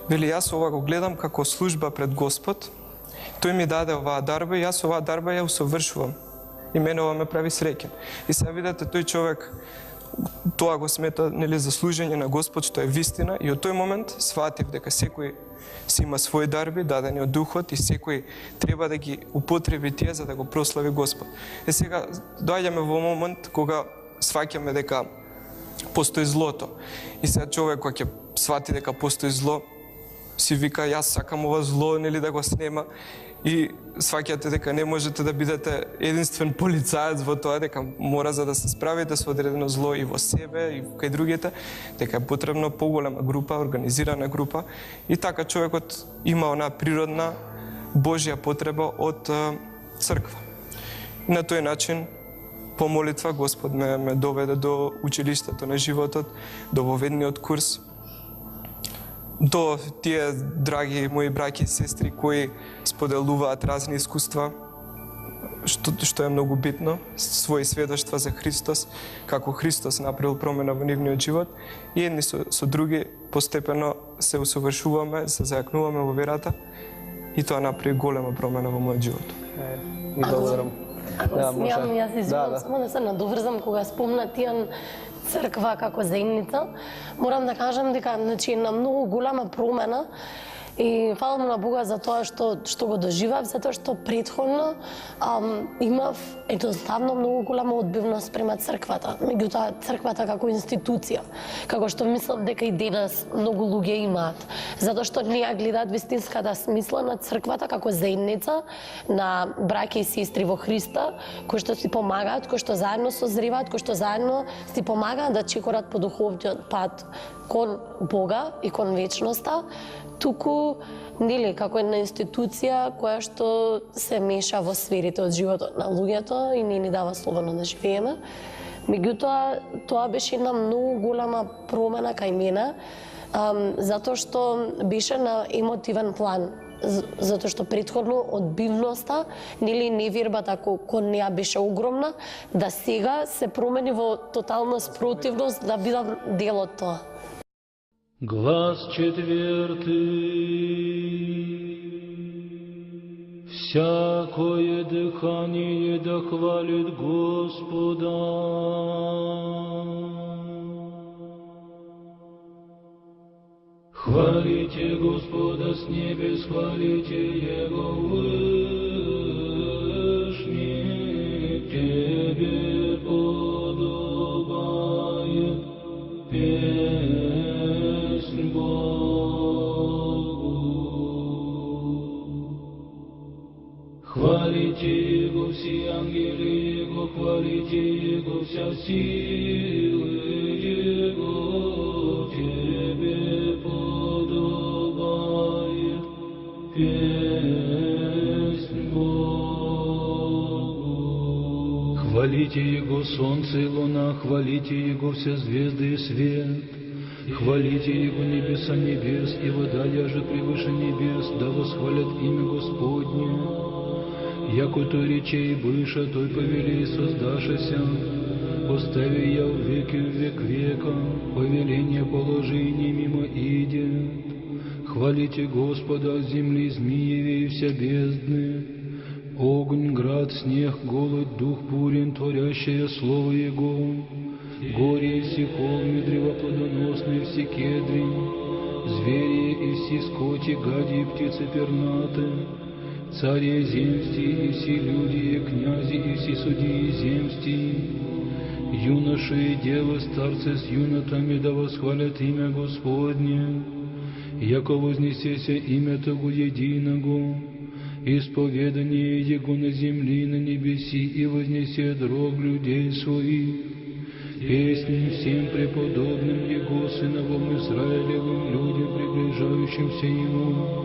Вели, јас ова го гледам како служба пред Господ. Тој ми даде оваа дарба и јас оваа дарба ја усовршувам. И мене ова ме прави среќен. И сега видите, тој човек тоа го смета нели за служење на Господ, што е вистина, и од тој момент сватив дека секој си има своји дарби дадени од Духот и секој треба да ги употреби тие за да го прослави Господ. И сега доаѓаме во момент кога сваќаме дека постои злото. И сега човек кога ќе свати дека постои зло, си вика јас сакам ова зло нели да го снема. И сваќате дека не можете да бидете единствен полицаец во тоа, дека мора за да се справите со одредено зло и во себе и кај другите, дека е потребно поголема група, организирана група. И така човекот има онаа природна Божја потреба од црква. И на тој начин, по молитва, Господ ме доведе до училиштето на животот, до воведниот курс, до тие драги мои браќи и сестри кои споделуваат разни искуства, што е многу битно, своји сведоштва за Христос, како Христос направил промена во нивниот живот, и едни со други постепено се усовршуваме, се зајакнуваме во верата, и тоа направи голема промена во мојот живот. И благодарам. Ако смеам, јас извинувам, само да се надоврзам кога спомна тие црква како заедница, морам да кажам дека значи на многу голема промена и фалам на Бога за тоа што го доживав, затоа што претходно имав едноставно многу голема одбивност према црквата, меѓутоа црквата како институција, како што мислам дека и денес многу луѓе имаат, затоа што не ја гледаат вистинската смисла на црквата како заедница на браќа и сестри во Христа, кои што си помагаат, кои што заедно созреваат, кои што заедно си помагаат да чекорат по духовниот пат кон Бога и кон вечноста, туку нели како една институција која што се меша во сферите од животот на луѓето и не ни дава слободно да живееме. Меѓутоа, тоа беше една многу голема промена кај мене, затоа што беше на емотивен план, затоа што претходно одбивноста, нели невербата кон неа беше огромна, да сега се промени во тотална спротивност да бидам дел од тоа. Глас четвертый. Всякое дыхание да хвалит Господа. Хвалите Господа с небес, хвалите Его вышний, Тебе подобает песнь Богу. Хвалите Его все ангелы Его, хвалите Его вся силы Его, Тебе подобает песнь Богу. Хвалите Его солнце и луна, хвалите Его все звезды и свет. Хвалите Его небеса небес, и вода яже превыше небес, да восхвалят имя Господне. Яко той речей быша, той повелей создашися, постави я в веки в век века, повеление положи не мимо идет. Хвалите Господа от земли змееве и вся бездны, огонь, град, снег, голод, дух бурен, творящее слово Его, горе и все холмы, древа плодоносные, все кедри, звери и все скоти, гади и птицы пернаты, цари земсти и все люди, и князи и все судьи земсти, юноши и девы, старцы с юнотами, да восхвалят имя Господне, яко вознесеся имя Того единого, исповедание Его на земли и на небеси, и вознесет рог людей своих, песнь всем преподобным Его, сыновам Израилевым, людям, приближающимся Ему.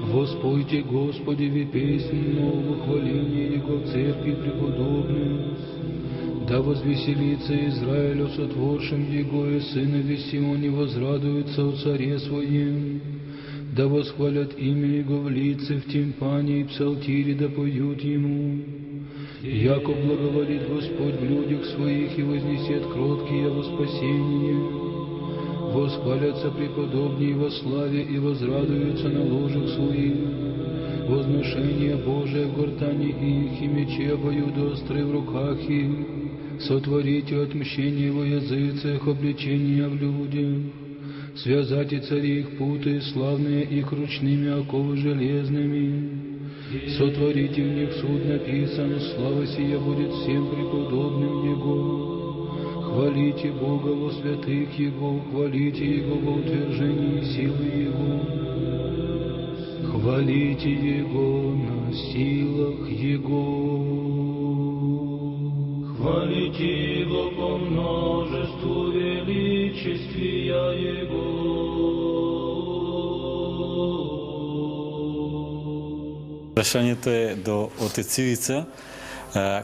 Воспойте Господеве песнь нового, хваления Его в церкви преподобных. Да возвеселится Израиль о сотворшем Его, и сынове Сионе возрадуются о царе своем. Да восхвалят имя Его в лице, в тимпане и псалтире, да поют Ему. Яко благоволит Господь в людях своих и вознесет кроткие во спасение. Восхвалятся преподобнее во славе и возрадуются на ложах своих. Возношение Божие в гортане их, и мечи обоюдоострые в руках их. Сотворите отмщение во языцах, обличения в людях. Связайте цари их путы, славные их ручными оковы железными. Сотворите в них суд написан, слава сия будет всем преподобным Его. Хвалите Бога во святых Его, хвалите Его во утверждении силы Его. Хвалите Его на силах Его. Хвалите Его по множеству величествия Его. Прашањето е до отец Ивица,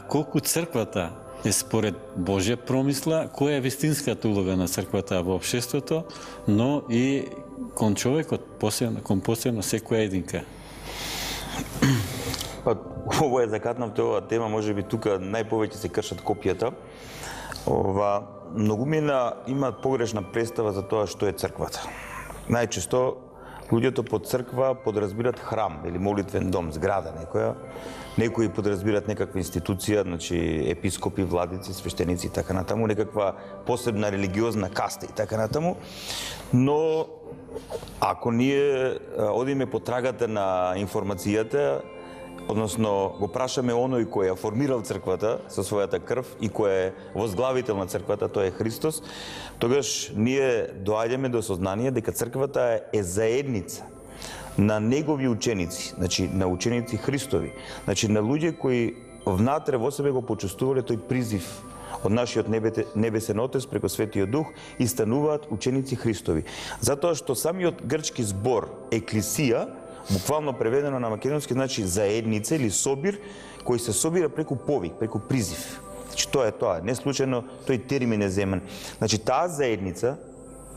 колку црквата е според Божја промисла, која е вистинската улога на црквата во општеството, но и кон човекот, кон посебно секоја единка. Па, ово е закатнав тоа тема, може би тука најповеќе се кршат копијата. Многумина имаат погрешна представа за тоа што е црквата. Најчесто луѓето под црква подразбират храм или молитвен дом, зграда некоја. Некои подразбират некаква институција, значи епископи, владици, свештеници и така натаму, некаква посебна религиозна каста и така натаму. Но ако ние одиме по трагата на информацијата, односно го прашаме оној кој ја формирал црквата со својата крв и кој е возглавител на црквата, тоа е Христос, тогаш ние доаѓаме до сознание дека црквата е заедница на негови ученици, значи на ученици Христови, значи на луѓе кои внатре во себе го почувствувале тој призив од нашиот небесен Отец преку Светиот Дух и стануваат ученици Христови. Затоа што самиот грчки збор еклесија, буквално преведено на македонски, значи заедница или собир, кој се собира преку повик, преку призив. Значи тоа е тоа, не случајно тој термин е земен. Значи таа заедница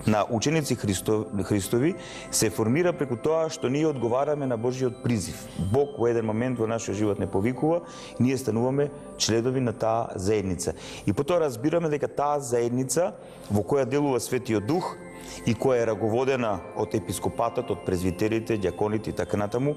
на ученици Христови се формира преку тоа што ние одговараме на Божиот призив. Бог во еден момент во нашиот живот не повикува и ние стануваме членови на таа заедница. И потоа разбираме дека таа заедница во која делува Светиот Дух и која е раговодена од епископатот, од презвитерите, ѓаконите и така натаму,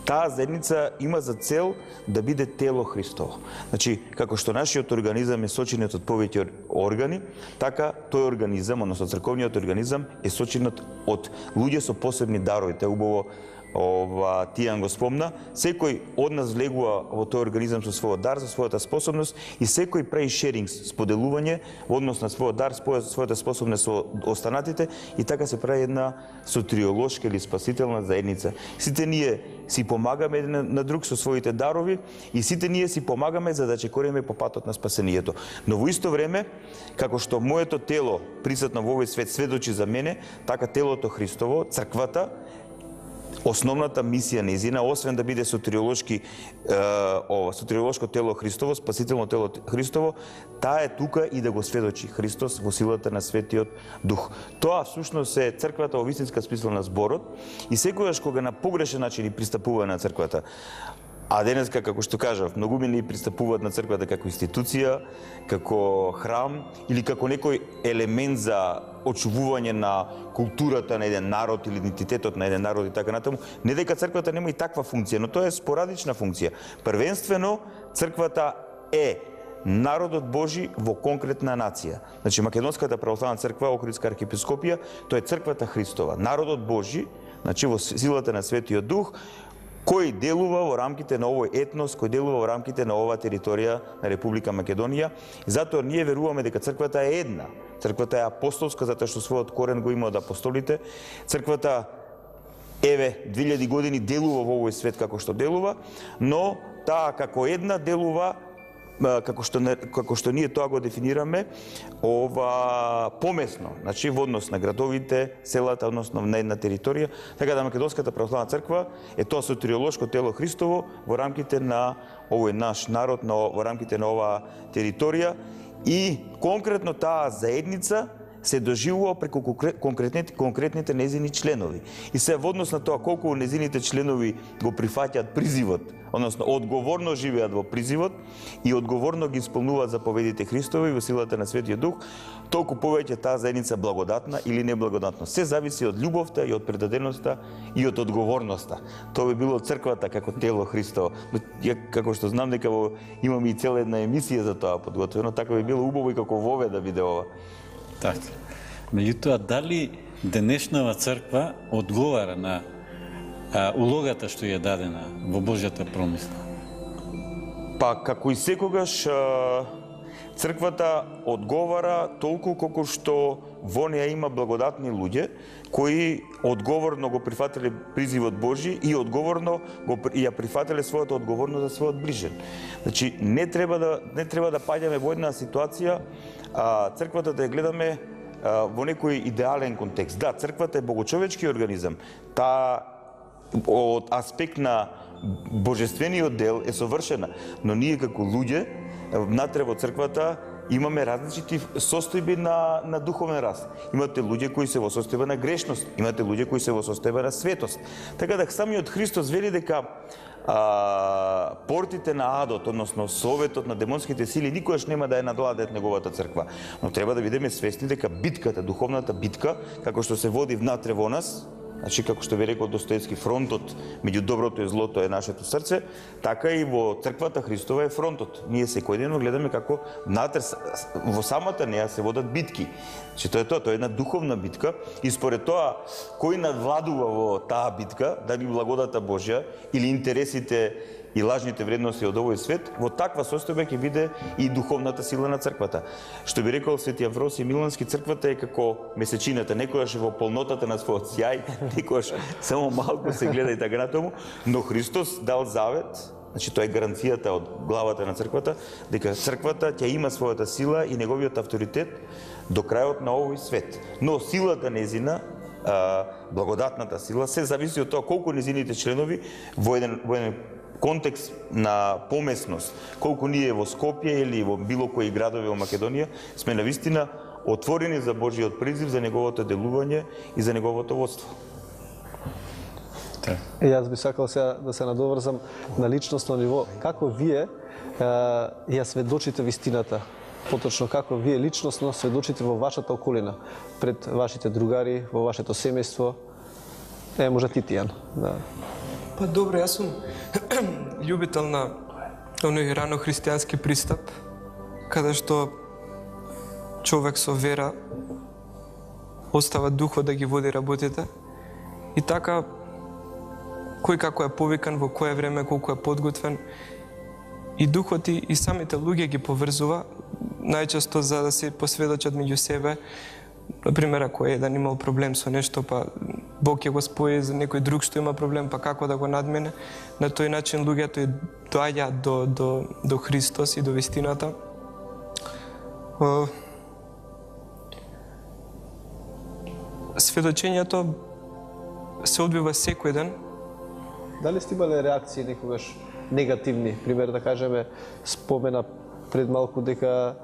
таа заедница има за цел да биде тело Христово. Значи, како што нашиот организам е сочинет од повеќе органи, така тој организам, односно црковниот организам е сочинет од луѓе со посебни дарови. Те убаво Тијан го спомна, секој од нас влегува во тој организам со својот дар, со својата способност и секој прави шеринг, споделување во однос на својот дар, својата способност со останатите и така се прави една сотериолошка или спасителна заедница. Сите ние си помагаме еден на друг со своите дарови и сите ние си помагаме за да чекориме по патот на спасението. Но во исто време, како што моето тело присутно во овој свет сведочи за мене, така телото Христово, црквата, основната мисија нејзина, освен да биде сотериолошко тело Христово, спасително тело Христово, таа е тука и да го сведочи Христос во силата на Светиот Дух. Тоа всушност е црквата во вистинска смисла на зборот и секогаш кога на погрешен начин пристапува на црквата, а денеска, како што кажав, многуми ни пристапуваат на црквата како институција, како храм или како некој елемент за очувување на културата на еден народ или идентитетот на еден народ и така натаму. Не дека црквата нема и таква функција, но тоа е спорадична функција. Првенствено, црквата е народот Божи во конкретна нација. Значи, Македонската православна црква, Охридска архиепископија, тоа е црквата Христова. Народот Божи, значи во силата на Светиот Дух, кој делува во рамките на овој етнос, кој делува во рамките на оваа територија на Република Македонија. Затоа ние веруваме дека црквата е една. Црквата е апостолска, затоа што својот корен го има од апостолите. Црквата, 2000 години делува во овој свет како што делува, но таа како една делува, како што ние тоа го дефинираме, помесно, значи во однос на градовите, селата, односно на една територија, така да Македонската православна црква е тоа сотериолошко тело Христово во рамките на овој наш народ, во рамките на оваа територија и конкретно таа заедница се доживува преку конкретните незини членови. И се во однос на тоа колку незините членови го прифаќаат призивот, односно одговорно живеат во призивот и одговорно ги исполнуваат заповедите Христови во силата на Светиот Дух, толку повеќе таа заедница благодатна или неблагодатна. Се зависи од љубовта и од предаденоста и од одговорноста. Тоа би било црквата како тело Христово. Ја како што знам дека имаме и цела една емисија за тоа подготвено, така би било убаво и како вове да биде ова. Така. Меѓутоа, дали денешнава црква одговара на улогата што ја дадена во Божјата промисла? Па, како и секогаш, црквата одговара толку колку што во неја има благодатни луѓе кои одговорно го прифатиле призивот Божи и одговорно ја прифатиле својата одговорност за својот ближен. Значи, не треба да паѓаме во една ситуација црквата да ја гледаме во некој идеален контекст. Да, црквата е богочовечки организам. Таа од аспект на божествениот дел е совршена, но ние како луѓе внатре во црквата имаме различити состојби на духовен раст. Имате луѓе кои се во состојба на грешност, имате луѓе кои се во состојба на светост. Така да самиот Христос вели дека портите на адот, односно советот на демонските сили, никогаш нема да ја надвладеат неговата црква. Но треба да бидеме свесни дека битката, духовната битка, како што се води внатре во нас, значи како што би рекол Достоевски, фронтот меѓу доброто и злото е нашето срце, така и во црквата Христова е фронтот. Ние секој ден гледаме како внатре во самата неа се водат битки. Значи тоа е една духовна битка и според тоа кој надвладува во таа битка, дали благодата Божја или интересите и лажните вредности од овој свет, во таква состојба ќе биде и духовната сила на црквата. Што би рекол Свети Авросиј Милански, црквата е како месечината, некојаш е во полнотата на својот сјај, некојаш само малку се гледа и така натаму, но Христос дал завет, значи тоа е гаранцијата од главата на црквата, дека црквата ќе има својата сила и неговиот авторитет до крајот на овој свет. Но силата незина, благодатната сила, се зависи од тоа колку незините членови во еден контекст на помесност, колку ние во Скопје или во било кои градови во Македонија сме навистина отворени за Божиот призив, за неговото делување и за неговото водство. Јас би сакал сега да се надоврзам на личностно ниво. Како вие ја сведочите вистината поточно како вие личносно сведочите во вашата околина, пред вашите другари, во вашето семејство. Може ти, Тијан. Да. Па добро, јас сум љубител на оној рано христијански пристап, каде што човек со вера остава духот да ги води работите. И така, кој како е повикан, во кое време, колку е подготвен, и духот и самите луѓе ги поврзува, најчесто за да се посведочат меѓу себе. Например, ако еден имал проблем со нешто, па Бог ќе го спои за некој друг што има проблем, па како да го надмене. На тој начин луѓето и доаѓаат до Христос и до вистината. Сведочењето се одвива секој ден. Дали сте имале реакции некогаш негативни? Пример, да кажеме, спомена пред малку дека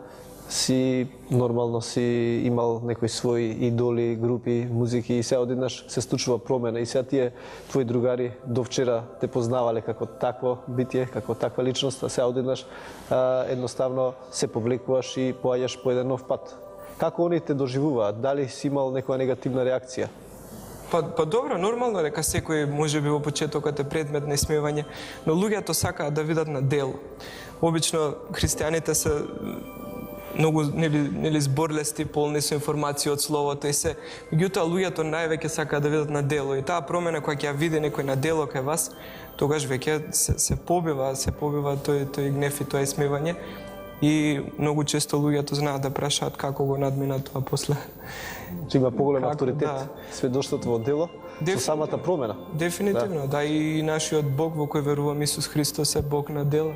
си нормално си имал некои своји идоли, групи, музики и сега одеднаш се случува промена и сега тие твои другари до вчера те познавале како такво битие, како таква личност, а сега одеднаш едноставно се повлекуваш и поаѓаш по еден нов пат. Како они те доживуваат? Дали си имал некоја негативна реакција? Па добро, нормално дека секој може би во почетокот е предмет на исмевање, но луѓето сакаат да видат на дело. Обично христијаните се многу нели зборлести, полни со информации од словото и се. Меѓутоа луѓето највеќе сакаат да видат на дело и таа промена која ќе ја види некој на дело кај вас, тогаш веќе се побива тој гнев и тоа исмевање. И многу често луѓето знаат да прашаат како го надмина тоа после. Че има поголем авторитет, сведоштвото во дело, со самата промена. Дефинитивно, да, и нашиот Бог во кој верувам, Исус Христос, е Бог на дела.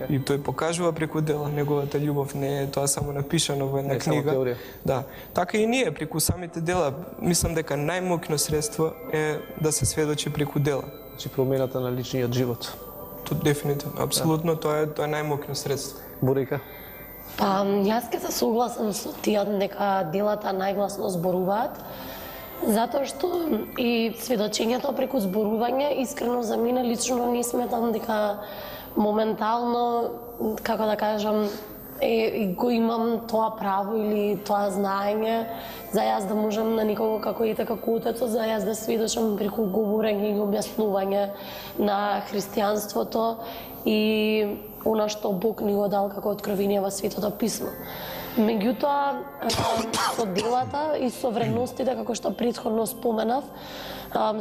И тој покажува преку дела, неговата љубов не е тоа само напишано во една книга. Да, така и ние преку самите дела, мислам дека најмокно средство е да се сведочи преку дела. Значи промената на личниот живот. Дефинитивно, апсолутно, тоа е најмокно средство. Борика? Па, јас ке се согласам со Тијан дека делата најгласно зборуваат, затоа што и сведочењето преку зборување, искрено за мене лично не сметам дека моментално, како да кажам, го имам тоа право или тоа знаење за јас да можам на некого како како отецот, за јас да сведочам преку говорење и објаснување на христијанството и она што Бог ни го дал како откровение во Светото Писмо. Меѓутоа, со делата и со вредностите, како што претходно споменав,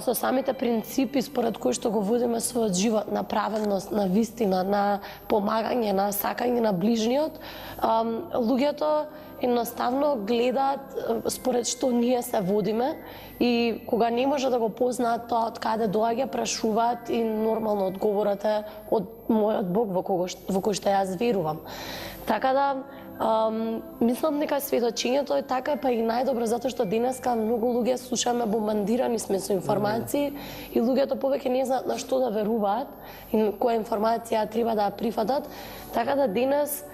со самите принципи според кои што го водиме својот живот, на праведност, на вистина, на помагање, на сакање на ближниот, луѓето едноставно гледаат според што ние се водиме и кога не може да го познаат тоа од каде доаѓа, прашуваат и нормално одговорот е од мојот Бог во кој што јас верувам. Така да, мислам дека сведочењето е така, па и најдобро, затоа што денеска многу луѓе слушаме, бомбардирани сме со информации и луѓето повеќе не знаат на што да веруваат и која информација треба да ја прифатат. Така да денес,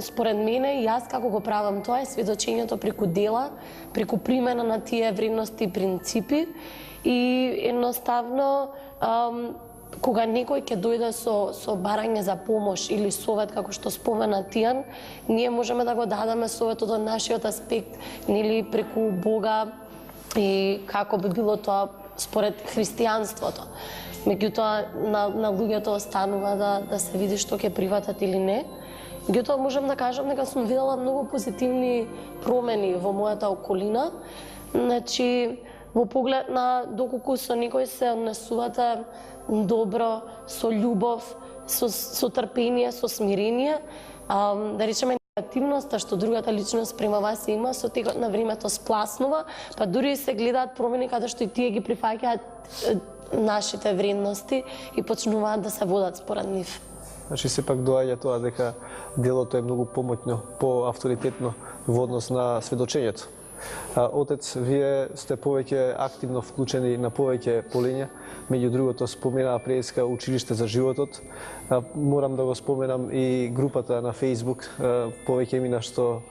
според мене, јас како го правам тоа е сведочењето преку дела, преку примена на тие вредности и принципи и едноставно кога некој ќе дојде со барање за помош или совет, како што спомена Тијан, ние можеме да го дадеме советот од нашиот аспект, нели преку Бога и како би било тоа според христијанството. Меѓутоа на луѓето останува да се види што ќе прифатат или не. Меѓутоа можам да кажам дека сум видела многу позитивни промени во мојата околина. Значи, во поглед на доколку со некој се однесувате добро, со љубов, со трпение, со смирение, да речеме негативноста што другата личност према вас има, со текот на времето спласнува, па дури се гледаат промени каде што и тие ги прифаќаат нашите вредности и почнуваат да се водат според нив. Значи сепак доаѓа тоа дека делото е многу помоќно, поавторитетно во однос на сведочењето. Отец, вие сте повеќе активно вклучени на повеќе полиња, меѓу другото спомена Апрелска училиште за животот. Морам да го споменам и групата на Facebook, повеќе мина што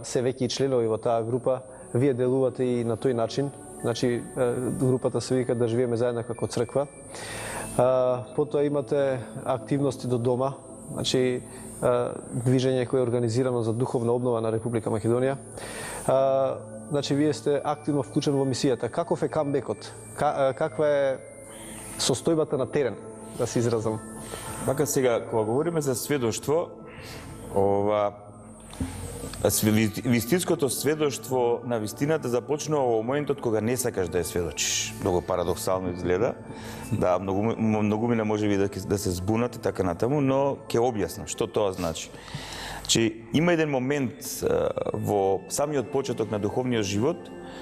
се веќе и членови во таа група. Вие делувате и на тој начин, значи групата се вика Да живееме заедно како црква. Потоа имате активности до дома, значи движење кое е организирано за духовна обнова на Република Македонија. Значи вие сте активно вклучен во мисијата. Каков е камбекот? Каква е состојбата на терен, да се изразам? Вака сега, кога говориме за сведоштво, вистинското сведоштво на вистината започнува во моментот кога не сакаш да ја сведочиш. Многу парадоксално изгледа. Да, многумина може би да се збунат и така натаму, но ќе објаснам што тоа значи. Че има еден момент во самиот почеток на духовниот живот,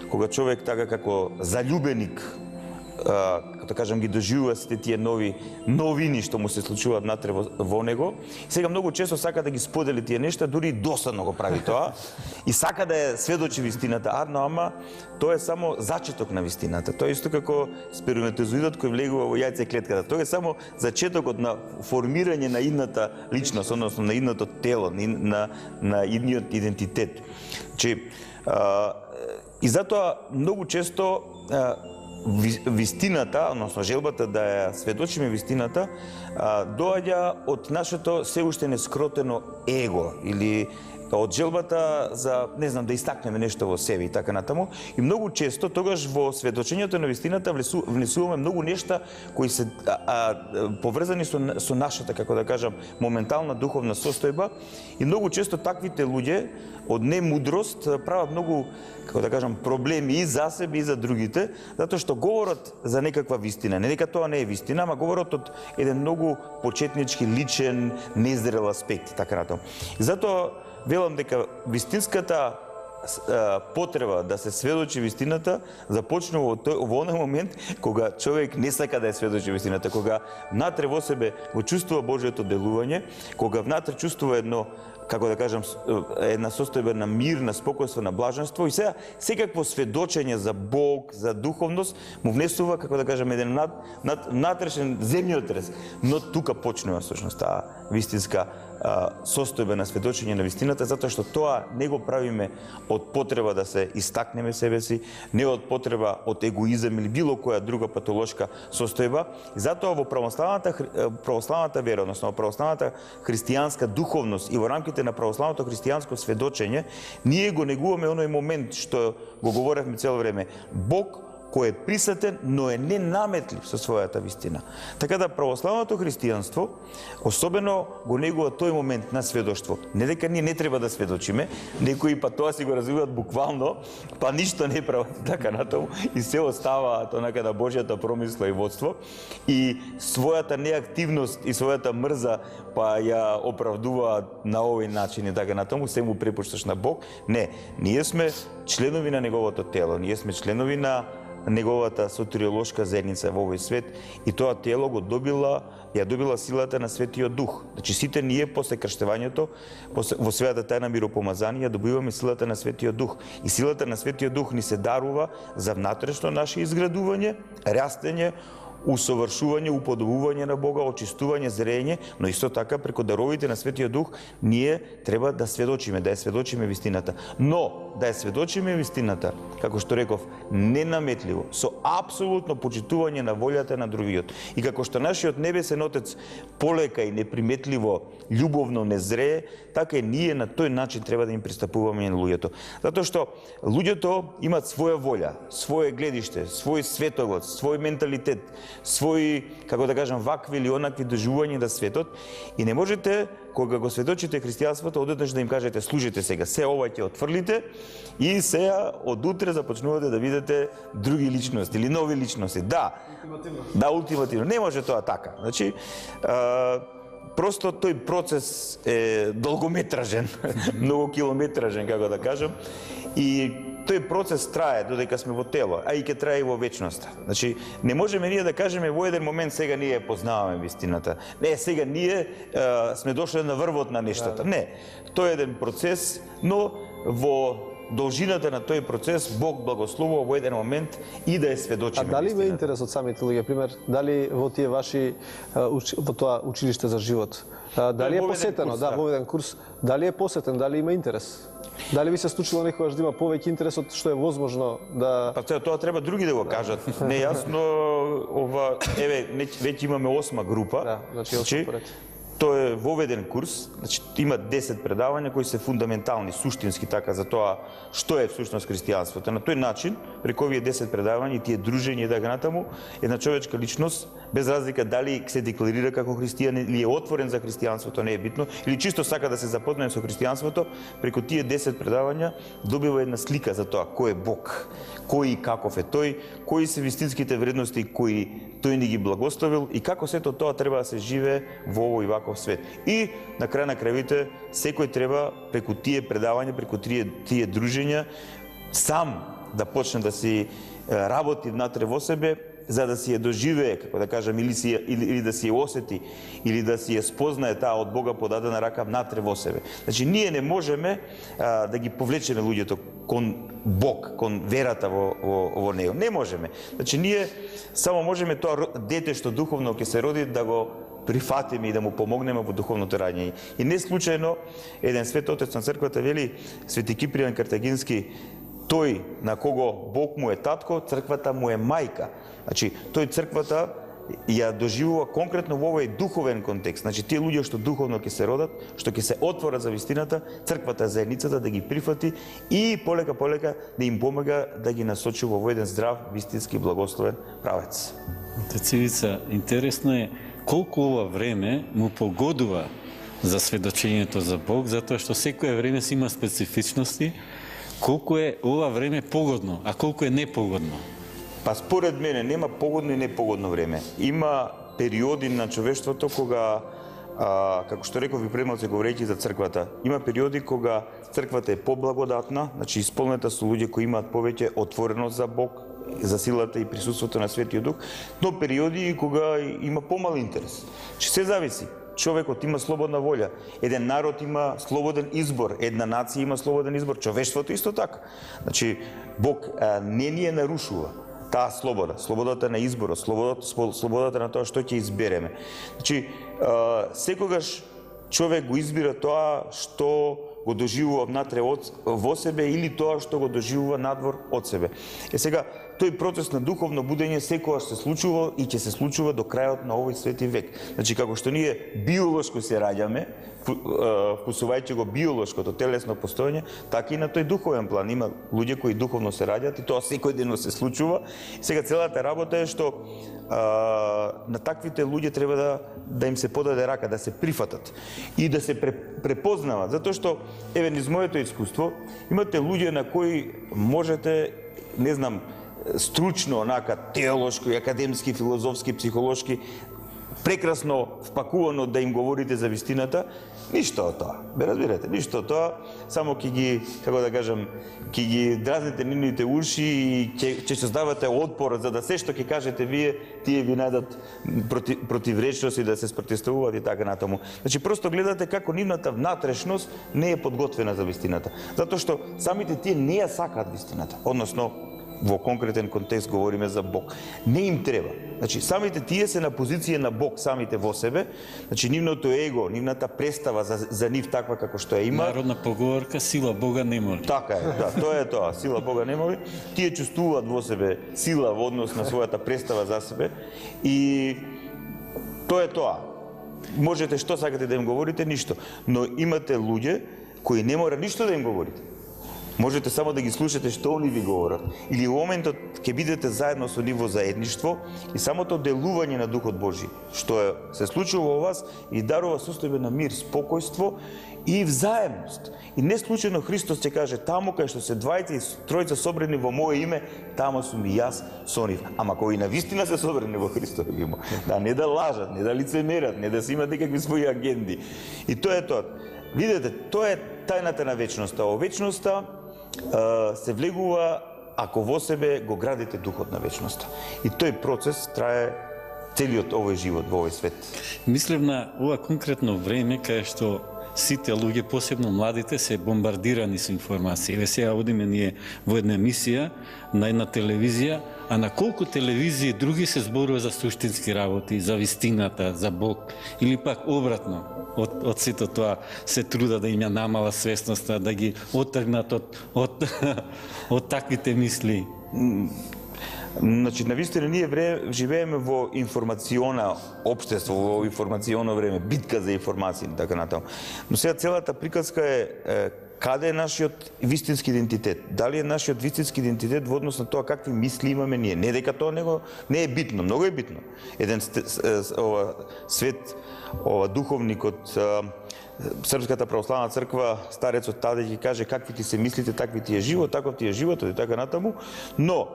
кога човек така како заљубеник, како да кажам, ги доживува сите тие новини што му се случуваат натре во него. И сега многу често сака да ги сподели тие нешта, дури и досадно го прави тоа. И сака да ја сведочи вистината, ама тоа е само зачеток на вистината. Тоа е исто како сперматозоидот кој влегува во јајце клетката. Тоа е само зачетокот на формирање на идната личност, односно на идното тело, на идниот идентитет. И затоа многу често вистината, односно желбата да ја сведочиме вистината, доаѓа од нашето се уште нескротено его или од желбата за, не знам, да истакнеме нешто во себе и така натаму. И многу често тогаш во сведочењето на вистината внесуваме многу нешта кои се поврзани со нашата, како да кажам, моментална духовна состојба. И многу често таквите луѓе од немудрост прават многу, како да кажам, проблеми и за себе и за другите, затоа што говорат за некаква вистина. Не дека тоа не е вистина, ама говорат од еден многу почетнички, личен, незрел аспект и така натаму. И затоа велам дека вистинската потреба да се сведочи вистината започнува во оној момент кога човек не сака да ја сведочи вистината, кога внатре во себе го чувствува Божјото делување, кога внатре чувствува едно, како да кажам, една состојба на мир, на спокојство, на блаженство и сега секакво сведочење за Бог, за духовност му внесува, како да кажам, еден внатрешен земјотрес. Но тука почнува всушност таа вистинска состојба на сведочење на вистината, затоа што тоа не го правиме од потреба да се истакнеме себе си, не од потреба од егоизам или било која друга патолошка состојба. И затоа во православната вера, односно во православната христијанска духовност и во рамките на православното христијанско сведочење, ние го негуваме оној момент што го говоревме цело време. Бог кој е присутен, но е ненаметлив со својата вистина. Така да православното христијанство особено го негува тој момент на сведоштво. Не дека ние не треба да сведочиме, некои па тоа си го развиваат буквално, па ништо не прават така натаму и се оставаат онака на Божјата промисла и водство и својата неактивност и својата мрза па ја оправдуваат на овој начин и така натаму, се му препушташ на Бог. Не, ние сме членови на неговото тело, ние сме членови на неговата сотериолошка заедница во овој свет и тоа тело го ја добила силата на Светиот Дух. Значи сите ние после крштевањето, во светата тајна миропомазание, добиваме силата на Светиот Дух. И силата на Светиот Дух ни се дарува за внатрешно наше изградување, растење, усовршување, уподобување на Бога, очистување, зрење, но исто така преку даровите на Светиот Дух ние треба да сведочиме, да ја сведочиме вистината. Но да ја сведочиме вистината, како што реков, ненаметливо, со апсолутно почитување на волјата на другиот. И како што нашиот небесен Отец полека и неприметливо, љубовно не зрее, така и ние на тој начин треба да им пристапуваме на луѓето. Затоа што луѓето имаат своја волја, своје гледиште, свој светоглед, свој менталитет, своји, како да кажам, вакви или онакви доживувања на светот и не можете, кога го сведочите христијанството, одеднаш да им кажете слушайте сега, се ова ќе отфрлите и сега од утре започнувате да видите други личности или нови личности. Да, ултимативно. Не може тоа така. Значи, просто тој процес е долгометражен, многу километражен, како да кажам, и тој процес трае додека сме во тело, а и ќе трае и во вечноста. Значи, не можеме ние да кажеме во еден момент сега ние познаваме вистината. Не, сега ние сме дошли на врвот на нештата. Не, тој е еден процес, но во должината на тој процес Бог благословува во еден момент и да ја сведочиме. А дали има интерес од самите луѓе, пример, дали во тие ваши во тоа училиште за живот, дали е посетено, да, во еден курс, дали е посетен, дали има интерес? Дали ви се случило некогаш да има повеќе интерес од што е возможно да... Па тоа треба други да го кажат. Не јасно, ова, еве, веќе имаме 8 група. Да, значи 8 поред. Тоа е воведен курс, значи има 10 предавања кои се фундаментални, суштински така за тоа што е всушност христијанството. На тој начин, преку овие 10 предавања и тие дружења и така натаму, една човечка личност, без разлика дали се декларира како христијанин или е отворен за христијанството, не е битно, или чисто сака да се запознае со христијанството, преку тие 10 предавања добива една слика за тоа кој е Бог, кој и каков е тој, кои се вистинските вредности кои тој ни ги благословил и како сето тоа треба да се живее во овој ваков свет. И на крај на крајвите секој треба преку тие предавања, преку тие дружења сам да почне да си работи внатре во себе, за да си ја доживее, како да кажам, или да си ја осети, или да си ја спознае таа од Бога подадена рака внатре во себе. Значи, ние не можеме да ги повлечеме луѓето кон Бог, кон верата во него. Не можеме. Значи, ние само можеме тоа дете што духовно ќе се роди да го прифатиме и да му помогнеме во духовното раѓање. И не случајно еден свет отец на црквата вели, Свети Кипријан Картагински, тој на кого Бог му е татко, црквата му е мајка. Значи, тој црквата ја доживува конкретно во овој духовен контекст. Значи, тие луѓе што духовно ќе се родат, што ќе се отворат за вистината, црквата, заедницата да ги прифати и полека да им помага да ги насочи во еден здрав, вистински, благословен правец. Цивица, интересно е колку ова време му погодува за сведочењето за Бог, затоа што секое време си има специфичности. Колку е ова време погодно, а колку е непогодно? Па според мене нема погодно и непогодно време. Има периоди на човештвото кога, како што реков и предмалце говорејќи за црквата, има периоди кога црквата е поблагодатна, значи исполнета со луѓе кои имаат повеќе отвореност за Бог, за силата и присуството на Светиот Дух, но периоди кога има помал интерес. Че се зависи. Човекот има слободна волја, еден народ има слободен избор, една нација има слободен избор, човештвото исто така. Значи, Бог не ни ја нарушува таа слобода, слободата на изборот, слободата на тоа што ќе избереме. Значи, секогаш човек го избира тоа што го доживува внатре во себе или тоа што го доживува надвор од себе. Сега, тој процес на духовно будење секогаш се случува и ќе се случува до крајот на овој свети век. Значи, како што ние биолошко се раѓаме, вкусувајќи го биолошкото телесно постоење, така и на тој духовен план. Има луѓе кои духовно се раѓаат и тоа секој ден се случува. Сега целата работа е што на таквите луѓе треба да им се подаде рака, да се прифатат и да се препознават. Затоа што, еве, низ моето искуство, имате луѓе на кои можете, не знам, стручно, онака, теолошки, академски, филозофски, психолошки, прекрасно впакувано да им говорите за вистината, ништо од тоа. Бе разбирате, ништо од тоа, само ќе ги, како да кажам, ќе ги дразните нивните уши и ќе создавате отпор за да се што ќе кажете вие, тие ви најдат противречност и да се спротивставуваат и така натаму. Значи, просто гледате како нивната внатрешност не е подготвена за вистината. Затоа што самите тие не ја сакаат вистината, односно во конкретен контекст говориме за Бог. Не им треба. Значи, самите тие се на позиција на Бог самите во себе, значи нивното его, нивната представа за нив таква како што ја има. Народна поговорка, сила Бога не моли. Така е, да, тоа е тоа, сила Бога не моли. Тие чувствуваат во себе сила во однос на својата представа за себе и тоа е тоа. Можете што сакате да им говорите, ништо, но имате луѓе кои не мора ништо да им говорите. Можете само да ги слушате што они ви говорат. Или во моментот ќе бидете заедно со нив во заедништво и самото делување на Духот Божи, што се случува во вас и дарува состојба на мир, спокојство и взаемност. И не случајно Христос ќе каже, таму кај што се двајца и тројца собрани во моје име, таму сум и јас со нив. Ама кои навистина се собрани во Христово име, да не да лажат, не да лицемерат, не да си имат некакви своји агенди. И тоа е тоа. Видете, тоа е тајната на вечноста. О вечноста се влегува ако во себе го градите духот на вечноста. И тој процес трае целиот овој живот во овој свет. Мислев на ова конкретно време кај што сите луѓе, посебно младите, се бомбардирани со информации. Еве сега одиме ние во една емисија на една телевизија, а на колку телевизии други се зборува за суштински работи, за вистината, за Бог, или пак обратно, од сето тоа се труда да им ја намала свесноста, да ги отргнат од таквите мисли. Значи, навистина ние живееме во информациона општество, во информационо време, битка за информации, така натаму. Но сега целата приказка е каде е нашиот вистински идентитет? Дали е нашиот вистински идентитет во однос на тоа какви мисли имаме ние? Не дека тоа не е битно, многу е битно. Еден свет, духовник од Српската православна црква, старецот Таде ќе каже какви ти се мислите, такви ти е живот, таков ти е животот и така натаму, но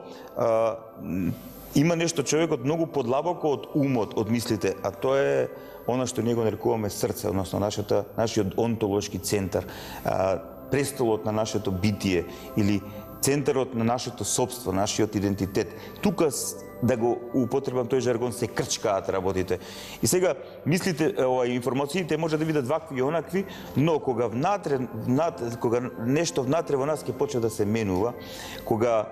има нешто човекот многу подлабоко од умот, од мислите, а тоа е она што ние го нарекуваме срце, односно нашиот онтолошки центар, престолот на нашето битие или центарот на нашето собство, нашиот идентитет. Тука, да го употребам тој жаргон, се крчкаат работите. И сега, мислите, информациите може да видат вакви и онакви, но кога нешто внатре во нас ќе почне да се менува, кога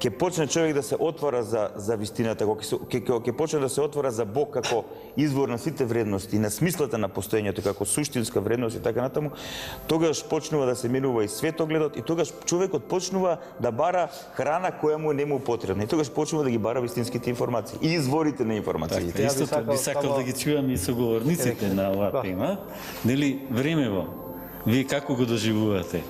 ќе почне човек да се отвора за вистината, ќе почне да се отвора за Бог како извор на сите вредности, на смислата на постоењето, како суштинска вредност и така натаму, тогаш почнува да се менува и светогледот, и тогаш човекот почнува да бара храна која му не му потребна, и тогаш почнува да ги бара вистинските информации и изворите на информациите. Така, истото би сакал да ги чувам и соговорниците на оваа тема. Нели, времево, вие како го доживувате?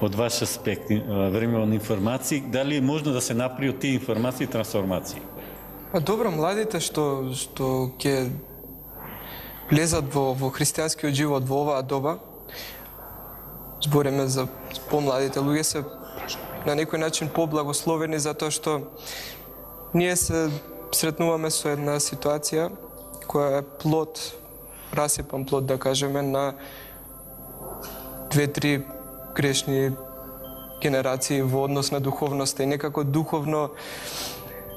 Од ваш аспект, време на информации, дали е можно да се направи од тие информации трансформации? Добро, младите што ќе влезат во христијанскиот живот во оваа доба, збориме за помладите луѓе, се на некој начин поблагословени затоа што ние се сретнуваме со една ситуација која е плод, расипан плод да кажеме, на 2-3 грешни генерации во однос на духовноста и некако духовно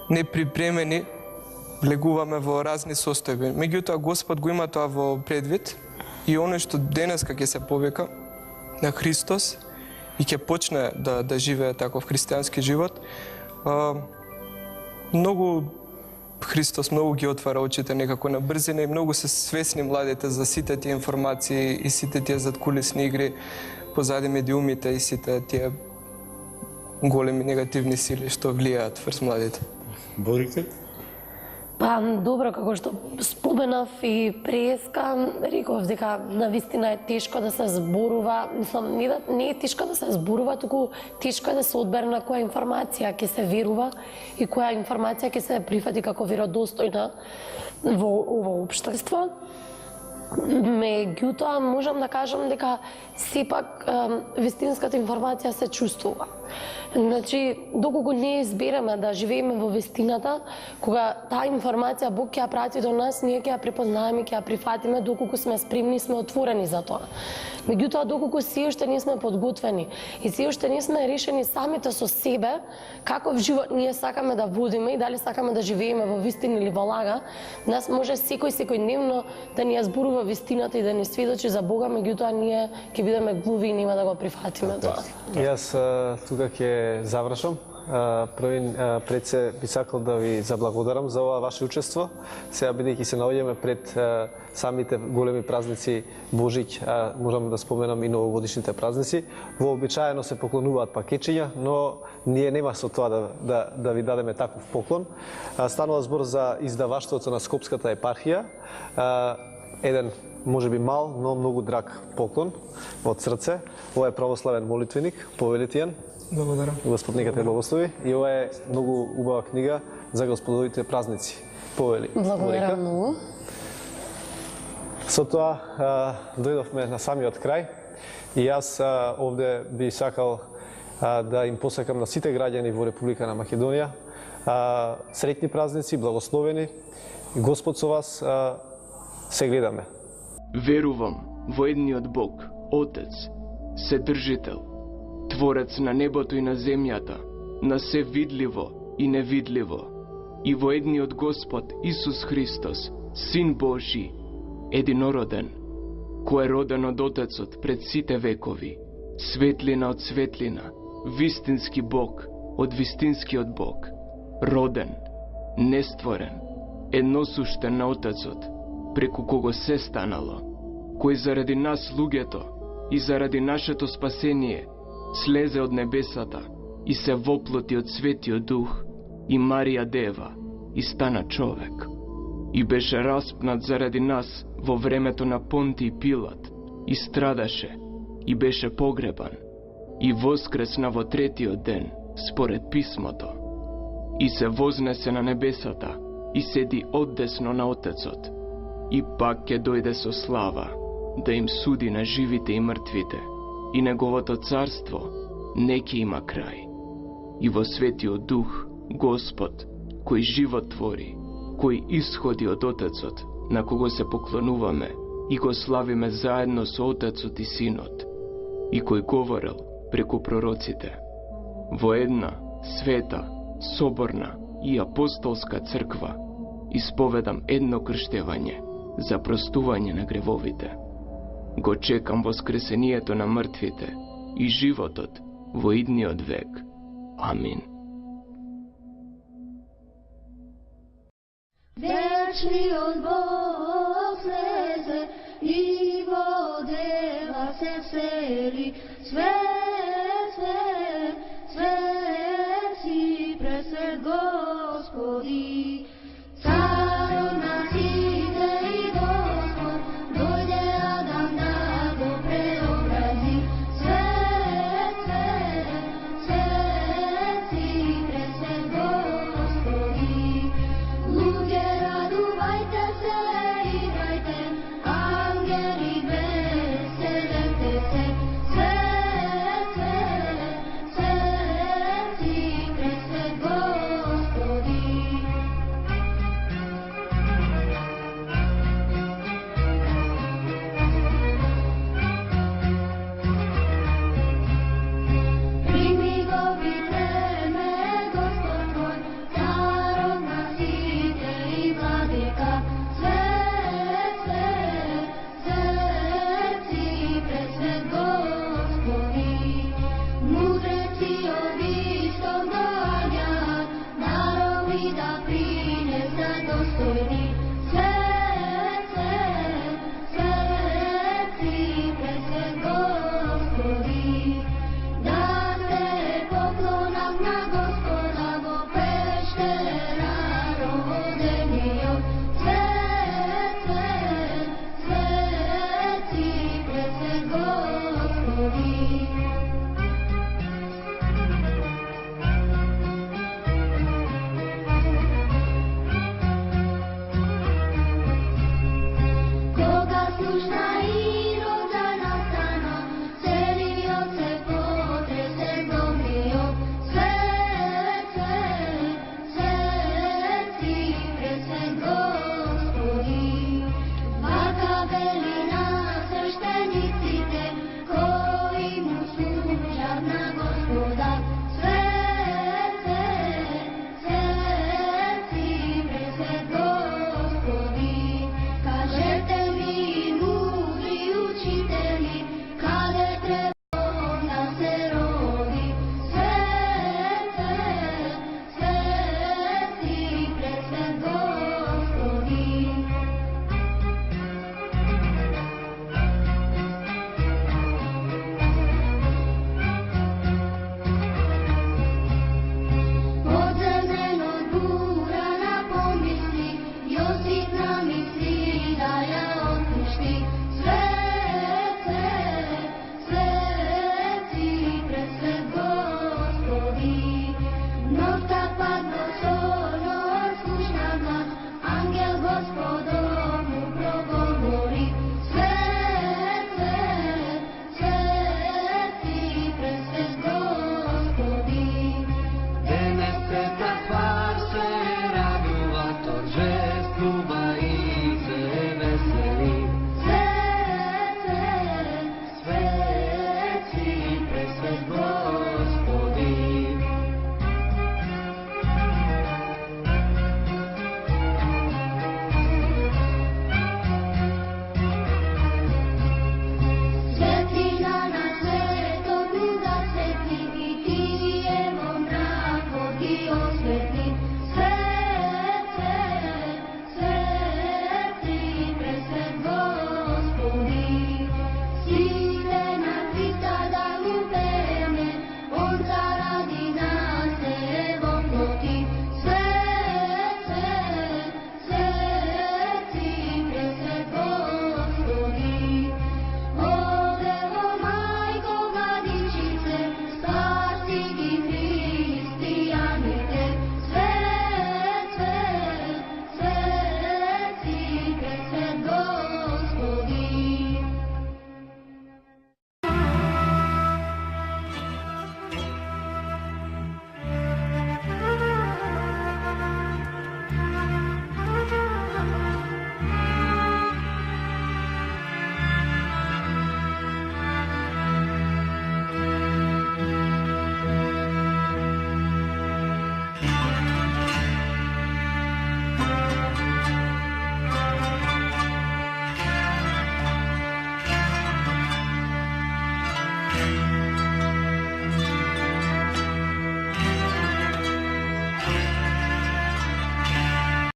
неприпремени влегуваме во разни состојби. Меѓутоа Господ го има тоа во предвид и оно што денеска ќе се повика на Христос и ќе почне да живее таков христијански живот, многу Христос многу ги отвара очите некако на брзина и многу се свесни младите за сите тие информации и сите тие задкулисни игри позади медиумите и сите тие големи негативни сили што влијаат врз младите. Борите? Па, добро, како што споменав и преска, реков дека навистина е тешко да се зборува, мислам, не е тешко да се зборува, туку тешко е да се одбере на која информација ќе се верува и која информација ќе се прифати како веродостојна во ова општество. Меѓутоа, можам да кажам дека сепак вистинската информација се чувствува. Значи, доколку не избереме да живееме во вистината, кога таа информација Бог ќе ја прати до нас, ние ќе ја препознаеме, ќе ја прифатиме доколку сме спремни, сме отворени за тоа. Меѓутоа, доколку се уште не сме подготвени и се уште не сме решени самите со себе каков живот ние сакаме да водиме и дали сакаме да живееме во вистина или во лага, нас може секојдневно да ни ја зборува вистината и да ни сведочи за Бога, меѓутоа ние ќе бидеме глуви и нема да го прифатиме тоа. Јас тука ќе завршам. Пред се би сакал да ви заблагодарам за ова ваше учество. Сега бидејќи се наоѓаме пред самите големи празници Божиќ, можам да споменам и новогодишните празници. Вообичаено се поклонуваат пакетчиња, но ние нема со тоа да ви дадеме таков поклон. Станува збор за издаваштвото на Скопската епархија. Еден можеби мал, но многу драг поклон од срце. Ова е православен молитвеник, повелетијан. Благодарам. Господ нека те благослови. И ова е многу убава книга за Господовите празници. Повели. Благодарам многу. Со тоа дојдовме на самиот крај и јас овде би сакал да им посакам на сите граѓани во Република на Македонија среќни празници, благословени. Господ со вас, се гледаме. Верувам во едниот Бог, Отец, Вседржител, Творец на небото и на земјата, на се видливо и невидливо, и во едниот Господ Исус Христос, Син Божи, единороден, кој е роден од Отецот пред сите векови, светлина од светлина, вистински Бог од вистинскиот Бог, роден, нестворен, едносуштен на Отецот, преку кого се станало, кој заради нас луѓето и заради нашето спасение слезе од небесата и се воплоти од Светиот Дух и Марија Дева, и стана човек. И беше распнат заради нас во времето на Понтиј Пилат, и страдаше, и беше погребан, и воскресна во третиот ден, според писмото, и се вознесе на небесата, и седи оддесно на Отецот, и пак ќе дојде со слава, да им суди на живите и мртвите, и неговото царство не ќе има крај. И во Светиот Дух, Господ, кој живот твори, кој исходи од Отецот, на кого се поклонуваме и го славиме заедно со Отецот и Синот, и кој говорел преку пророците, во една света, соборна и апостолска црква, исповедам едно крштевање за простување на гревовите. Го чекам воскресението на мртвите и животот во идниот век. Амин. Вечниот Бог слезе и во дева се сели, свет си пресвет Господи.